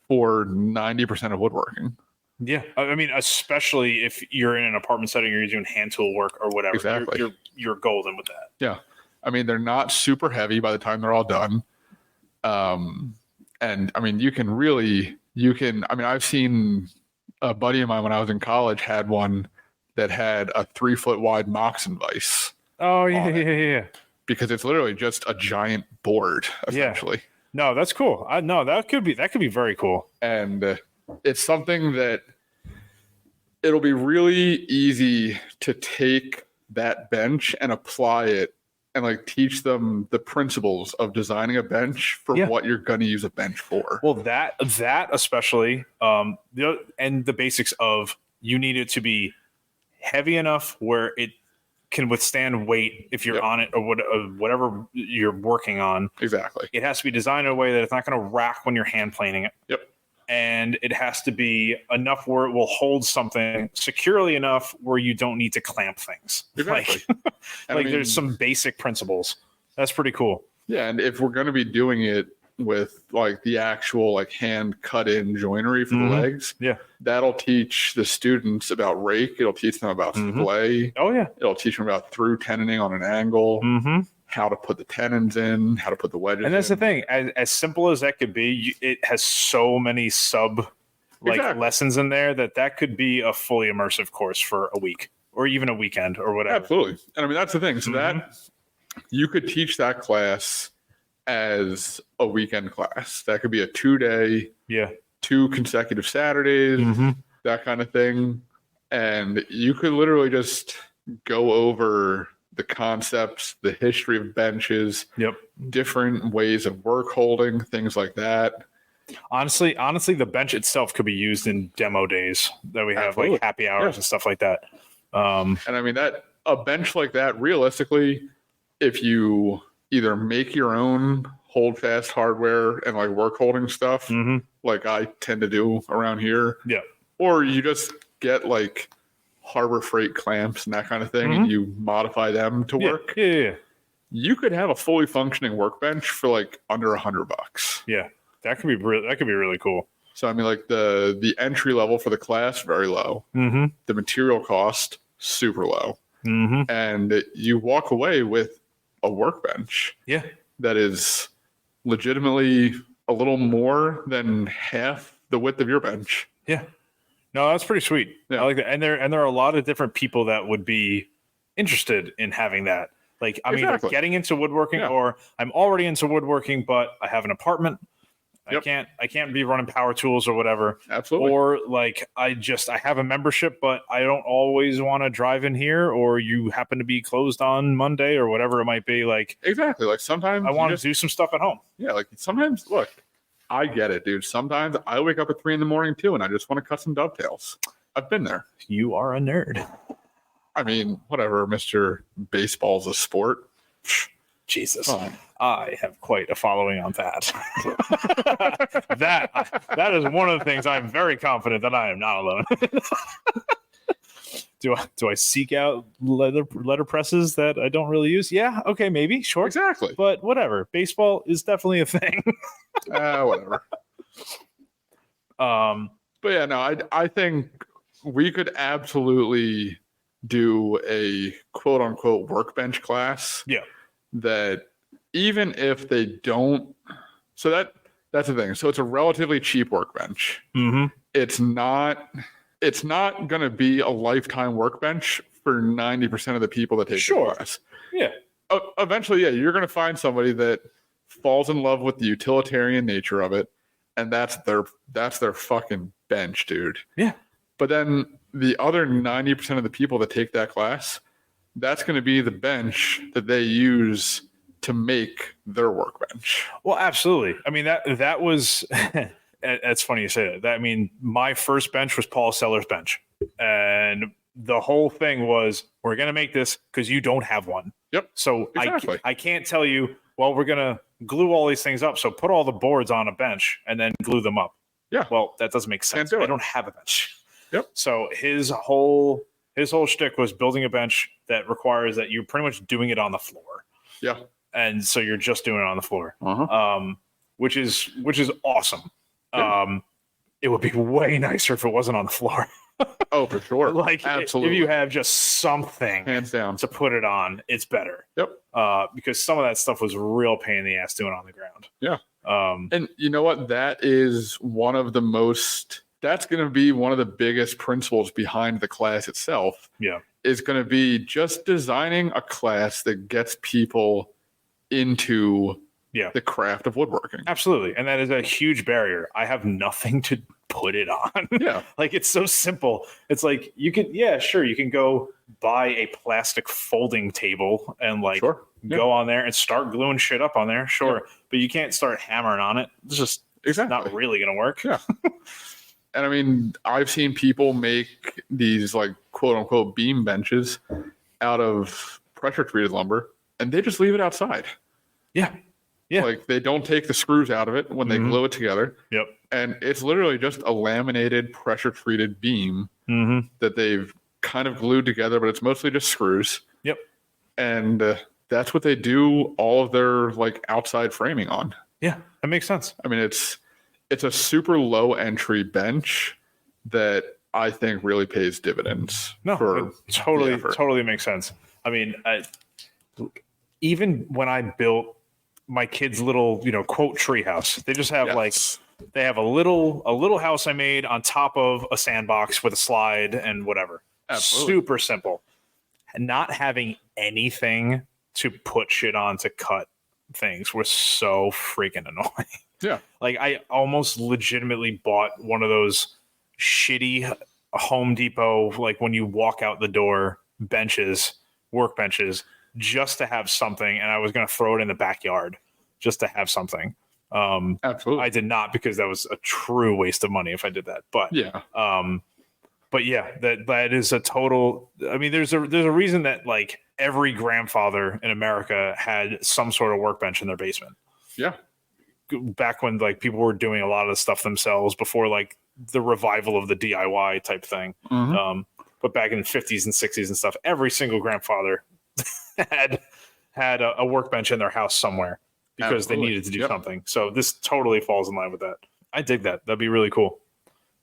for 90% of woodworking. Yeah, I mean, especially if you're in an apartment setting or you're doing hand tool work or whatever, Exactly. you're golden with that. Yeah. I mean, they're not super heavy by the time they're all done. And I mean, I mean, I've seen a buddy of mine when I was in college had one that had a 3-foot wide Moxon vise. Oh yeah. Because it's literally just a giant board, essentially. Yeah. No, that's cool. No, that could be very cool. And it's something that it'll be really easy to take that bench and apply it and like teach them the principles of designing a bench for what you're going to use a bench for. Well, that especially, and the basics of you need it to be heavy enough where it can withstand weight if you're on it or whatever you're working on. Exactly. It has to be designed in a way that it's not going to rack when you're hand planing it. Yep. And it has to be enough where it will hold something securely enough where you don't need to clamp things. Exactly. Like there's some basic principles. That's pretty cool. Yeah, and if we're going to be doing it with like the actual like hand cut in joinery for the legs, that'll teach the students about rake. It'll teach them about splay. Oh yeah. It'll teach them about through tenoning on an angle. How to put the tenons in, how to put the wedges in. And that's the thing. As simple as that could be, it has so many lessons in there that could be a fully immersive course for a week or even a weekend or whatever. Absolutely. And I mean, that's the thing. So that you could teach that class as a weekend class. That could be a 2-day, 2 consecutive Saturdays, that kind of thing. And you could literally just go over the concepts, the history of benches, different ways of work holding, things like that. Honestly, the bench itself could be used in demo days that we have, like happy hours and stuff like that. And I mean, that a bench like that, realistically, if you either make your own hold fast hardware and like work holding stuff, like I tend to do around here, or you just get like Harbor Freight clamps and that kind of thing, and you modify them to work. You could have a fully functioning workbench for like under $100. Yeah, that could be really cool. So I mean, like the entry level for the class very low. The material cost super low, and you walk away with a workbench. That is legitimately a little more than half the width of your bench. No, that's pretty sweet. I like that. And there are a lot of different people that would be interested in having that. Like, I'm either getting into woodworking or I'm already into woodworking, but I have an apartment. I can't be running power tools or whatever. Absolutely. Or like I have a membership, but I don't always want to drive in here, or you happen to be closed on Monday or whatever it might be. Like Like sometimes I want to do some stuff at home. Yeah, like sometimes look. I get it, dude. Sometimes I wake up at 3 a.m. too, and I just want to cut some dovetails. I've been there. You are a nerd. I mean, whatever, Mr. Baseball's a sport. Jesus. I have quite a following on that. that is one of the things I'm very confident that I am not alone. Do I seek out letter presses that I don't really use? Yeah, okay, maybe, sure. Exactly. But whatever. Baseball is definitely a thing. Whatever. But yeah, no, I think we could absolutely do a quote unquote workbench class. That even if they don't, so that's the thing. So it's a relatively cheap workbench. It's not going to be a lifetime workbench for 90% of the people that take the class. Eventually, you're going to find somebody that falls in love with the utilitarian nature of it, and that's their fucking bench, dude. But then the other 90% of the people that take that class, that's going to be the bench that they use to make their workbench. Well, absolutely. I mean, that was that's funny you say that. I mean, my first bench was Paul Seller's bench, and the whole thing was, we're going to make this because you don't have one. So exactly. I can't tell you, well, we're going to glue all these things up, so put all the boards on a bench and then glue them up. Well, that doesn't make sense. I don't have a bench. So his whole shtick was building a bench that requires that you're pretty much doing it on the floor. And so you're just doing it on the floor, which is awesome. It would be way nicer if it wasn't on the floor. Oh, for sure. Like absolutely. if you have just something hands down to put it on, it's better. Yep. Because some of that stuff was real pain in the ass doing it on the ground. Yeah. Um, And you know what? That is one of the most. That's going to be one of the biggest principles behind the class itself. Yeah. Is going to be just designing a class that gets people into the craft of woodworking. Absolutely. And that is a huge barrier. I have nothing to put it on. Yeah. Like it's so simple. It's like you can, sure, you can go buy a plastic folding table and like go on there and start gluing shit up on there. Sure. Yeah. But you can't start hammering on it. It's just not really going to work. Yeah. And I mean, I've seen people make these like quote unquote beam benches out of pressure treated lumber and they just leave it outside. Yeah. Yeah. Like they don't take the screws out of it when they glue it together. Yep. And it's literally just a laminated pressure treated beam that they've kind of glued together, but it's mostly just screws. Yep. And that's what they do all of their like outside framing on. Yeah, that makes sense. I mean, it's a super low entry bench that I think really pays dividends. No, it totally makes sense. I mean, even when I built my kid's little, quote treehouse, they just have they have a little house I made on top of a sandbox with a slide and whatever. Absolutely. Super simple. Not having anything to put shit on to cut things was so freaking annoying. Yeah. Like I almost legitimately bought one of those shitty Home Depot, like when you walk out the door workbenches, just to have something, and I was going to throw it in the backyard just to have something. Absolutely. I did not, because that was a true waste of money if I did that. But that is a total. I mean, there's a reason that like every grandfather in America had some sort of workbench in their basement. Yeah. Back when like people were doing a lot of the stuff themselves before like the revival of the DIY type thing. But back in the 50s and 60s and stuff, every single grandfather had a workbench in their house somewhere because they needed to do something. So this totally falls in line with that. I dig that. That'd be really cool.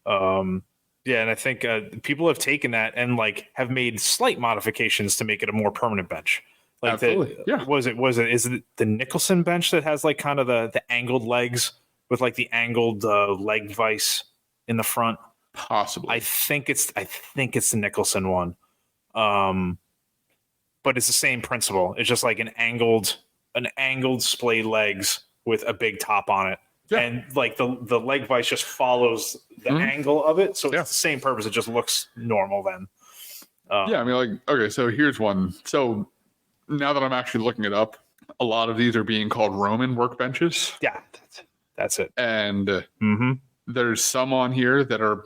And I think people have taken that and like have made slight modifications to make it a more permanent bench. Like is it the Nicholson bench that has like kind of the angled legs with like the angled leg vise in the front? Possibly. I think it's the Nicholson one. But it's the same principle. It's just like an angled splay legs with a big top on it. Yeah. And like the leg vise just follows the angle of it. So it's the same purpose. It just looks normal then. I mean, like, okay, so here's one. So now that I'm actually looking it up, a lot of these are being called Roman workbenches. Yeah, that's it. And there's some on here that are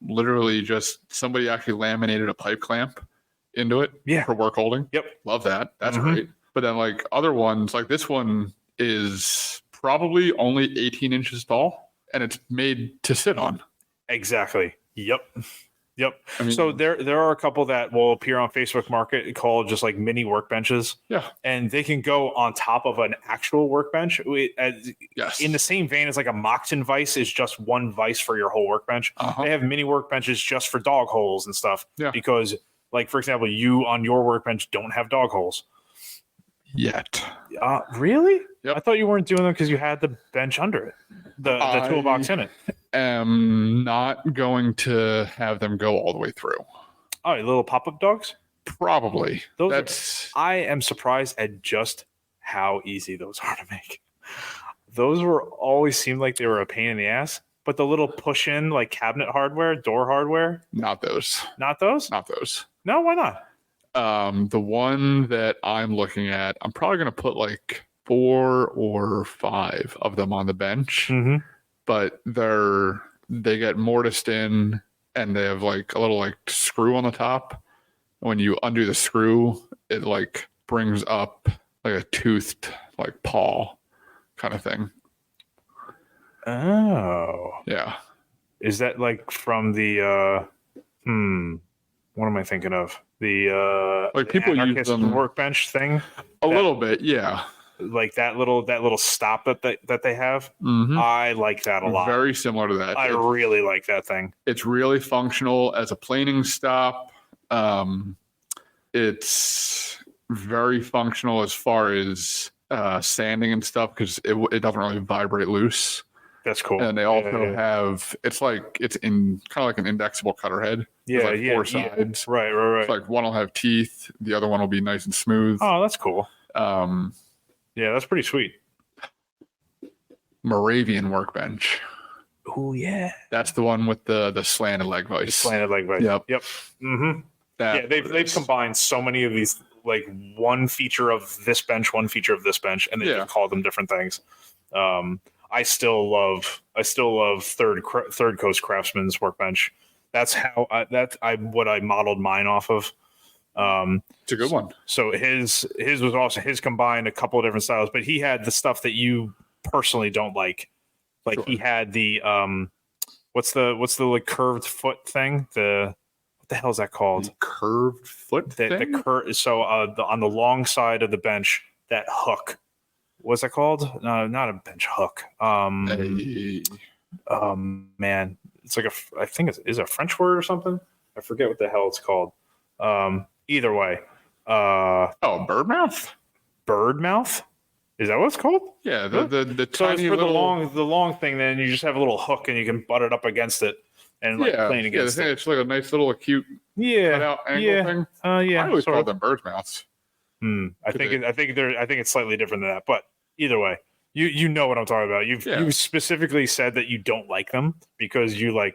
literally just somebody actually laminated a pipe clamp into it for work holding. Yep. Love that. That's great. But then like other ones, like this one is probably only 18 inches tall and it's made to sit on. Exactly. Yep. I mean, so there are a couple that will appear on Facebook Market called just like mini workbenches. Yeah. And they can go on top of an actual workbench. In the same vein as like a Mockton vise is just one vise for your whole workbench. They have mini workbenches just for dog holes and stuff. Yeah. Because like, for example, you on your workbench don't have dog holes. Yet. Really? Yep. I thought you weren't doing them because you had the bench under it, the toolbox in it. Am not going to have them go all the way through. Oh, little pop-up dogs? Probably. I am surprised at just how easy those are to make. Those always seemed like they were a pain in the ass, but the little push-in like cabinet hardware, door hardware? Not those. Not those? Not those. No, why not? The one that I'm looking at, I'm probably going to put like 4 or 5 of them on the bench, but they get mortised in and they have like a little like screw on the top. When you undo the screw, it like brings up like a toothed like paw kind of thing. Oh. Yeah. Is that like from the what am I thinking of? The like people use them workbench thing? a little bit, yeah. like that little stop that they have. Mhm. I like that a lot. Very similar to that. I really like that thing. It's really functional as a planing stop. It's very functional as far as sanding and stuff because it doesn't really vibrate loose. That's cool. And they also have it's in kind of like an indexable cutter head. Yeah, like 4 sides. Right. It's like one will have teeth, the other one will be nice and smooth. Oh, that's cool. Yeah, that's pretty sweet. Moravian workbench. Oh yeah, that's the one with the slanted leg vise. Slanted leg vise. Yep. Mm-hmm. Yeah, they've combined so many of these, like one feature of this bench, one feature of this bench, and they just call them different things. I still love Third Coast Craftsman's workbench. That's what I modeled mine off of. It's a good one. So his was also combined a couple of different styles, but he had the stuff that you personally don't like. Like he had the what's the like curved foot thing? What the hell is that called? The curved foot thing? So on the long side of the bench, that hook. What's that called? No, not a bench hook. Man, it's like I think is it a French word or something? I forget what the hell it's called. Either way. Bird mouth? Bird mouth? Is that what it's called? Yeah, the tiny so for little... the long thing, then you just have a little hook and you can butt it up against it and plane against it. It's like a nice little acute angle thing. I always call them bird mouths. I think it's slightly different than that, but either way, you know what I'm talking about. You specifically said that you don't like them because you I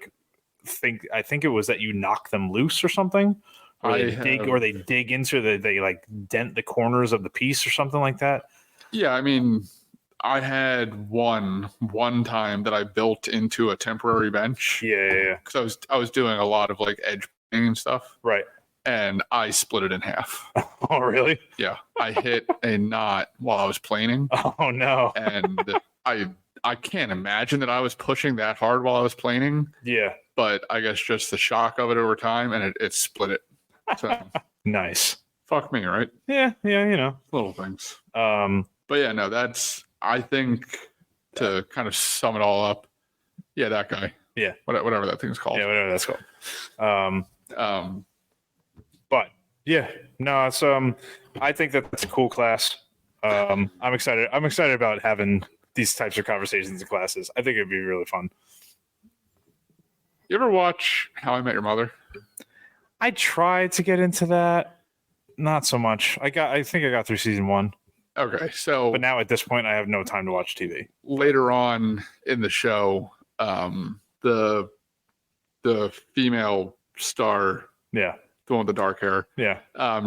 think it was that you knock them loose or something, or they dig into they like dent the corners of the piece or something like that. Yeah, I mean, I had one time that I built into a temporary bench. Yeah. Because I was doing a lot of like edge painting and stuff. Right. And I split it in half. Oh, really? Yeah. I hit a knot while I was planing. Oh, no. And I can't imagine that I was pushing that hard while I was planing. Yeah. But I guess just the shock of it over time, and it split it. So nice. Fuck me, right? Yeah, you know. Little things. But yeah, no, I think to kind of sum it all up, that guy. Yeah. Whatever that thing's called. Yeah, whatever that's called. But yeah, no, it's I think that's a cool class. I'm excited about having these types of conversations in classes. I think it'd be really fun. You ever watch How I Met Your Mother? I tried to get into that. Not so much. I think I got through season 1. Okay, so but now at this point, I have no time to watch TV. Later on in the show, the female star, the one with the dark hair,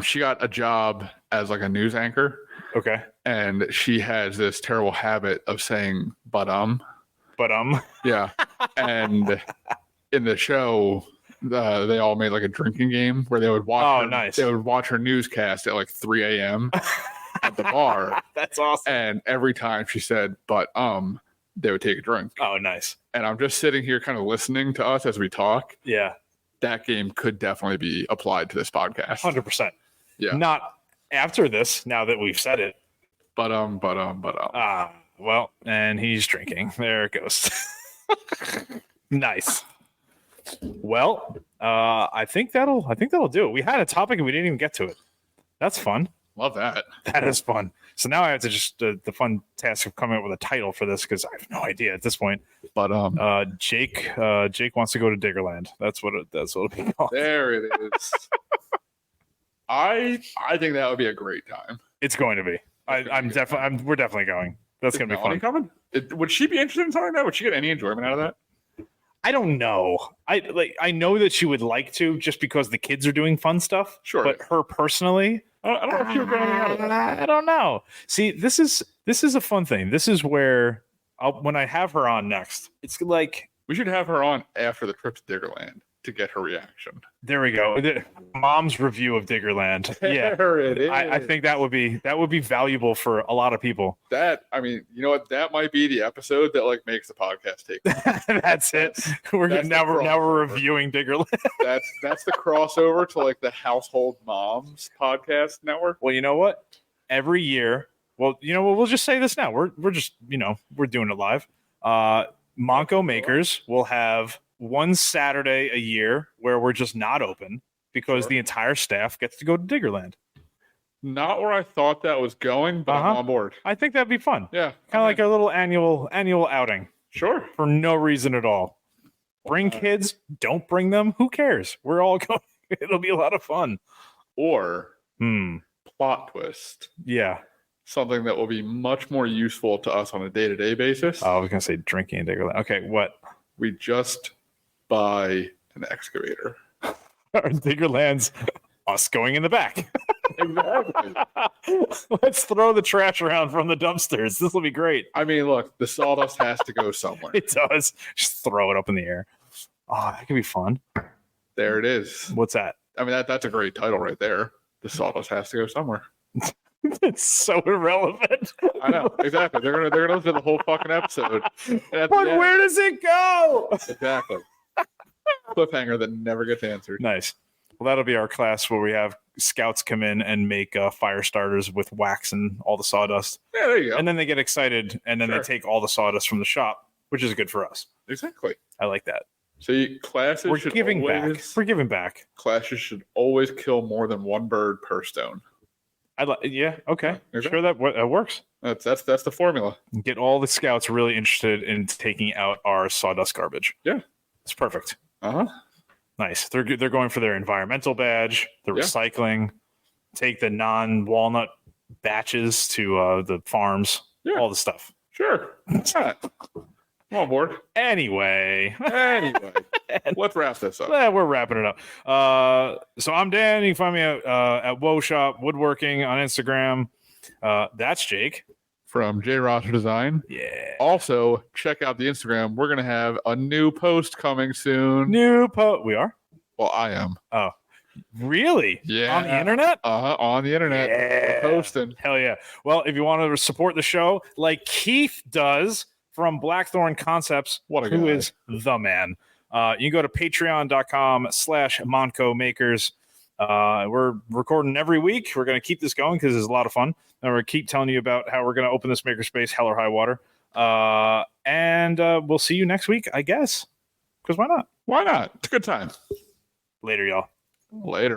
she got a job as like a news anchor. Okay, and she has this terrible habit of saying "but yeah, and in the show. They all made like a drinking game where they would watch. Nice. They would watch her newscast at like 3 a.m. at the bar. That's awesome. And every time she said, "but they would take a drink. Oh, nice. And I'm just sitting here kind of listening to us as we talk. Yeah. That game could definitely be applied to this podcast. 100%. Yeah. Not after this, now that we've said it. But well, and he's drinking. There it goes. Nice. Well, I think that'll do it. We had a topic and we didn't even get to it. That's fun. Love that. That is fun. So now I have to just the fun task of coming up with a title for this because I have no idea at this point. But Jake wants to go to Diggerland. That's what it'll be called. There it is. I think that would be a great time. It's going to be. We're definitely going. That's going to be fun. Coming? Would she be interested in something like that? Would she get any enjoyment out of that? I don't know. I know that she would like to just because the kids are doing fun stuff. Sure. But her personally, I don't know if she would get anything out of that. I don't know. See, this is a fun thing. This is where when I have her on next, it's like we should have her on after the trip to Diggerland to get her reaction. There we go. Mom's review of Diggerland. Yeah, there it is. I think that would be valuable for a lot of people. You know what? That might be the episode that like makes the podcast take. That's it. We're reviewing Diggerland. that's the crossover to like the Household Moms podcast network. Well, you know what? Every year Well, we'll just say this now. We're just, we're doing it live. Monco Makers will have one Saturday a year where we're just not open because the entire staff gets to go to Diggerland. Not where I thought that was going, but I'm on board. I think that'd be fun. Yeah. Kind of like a little annual outing. Sure. For no reason at all. Bring kids, don't bring them. Who cares? We're all going. It'll be a lot of fun. Or plot twist. Yeah. Something that will be much more useful to us on a day-to-day basis. Oh, I was going to say drinking in Diggerland. Okay, what? We just buy an excavator. Our Diggerland's us going in the back. Exactly. Let's throw the trash around from the dumpsters. This will be great. I mean, look, the sawdust has to go somewhere. It does. Just throw it up in the air. Oh, that could be fun. There it is. What's that? I mean, that's a great title right there. The sawdust has to go somewhere. It's so irrelevant. I know, exactly. They're gonna listen to the whole fucking episode. But where does it go? Exactly. Cliffhanger that never gets answered. Nice. Well, that'll be our class where we have scouts come in and make fire starters with wax and all the sawdust. Yeah, there you go. And then they get excited, and then they take all the sawdust from the shop, which is good for us. Exactly. I like that. So classes We're should giving always, back. We're giving back. Classes should always kill more than one bird per stone. Yeah. Okay. Exactly. Sure, that works. That's the formula. Get all the scouts really interested in taking out our sawdust garbage. Yeah, it's perfect. Uh-huh. Nice. They're going for their environmental badge. The recycling. Take the non-walnut batches to the farms. Yeah. All the stuff. Sure. Yeah. I'm on board. Anyway, let's wrap this up. We're wrapping it up. So I'm Dan. You can find me at Woe Shop Woodworking on Instagram. That's Jake from J Roger Design. Yeah. Also, check out the Instagram. We're gonna have a new post coming soon. We are. Well, I am. Oh, really? Yeah. On the internet? On the internet. Yeah. We're posting. Hell yeah. Well, if you want to support the show, like Keith does from Blackthorn Concepts, who is the man. You can go to patreon.com/Monco Makers. We're recording every week. We're going to keep this going because it's a lot of fun. And we're going to keep telling you about how we're going to open this makerspace, hell or high water. And we'll see you next week, I guess. Because why not? Why not? It's a good time. Later, y'all. Later.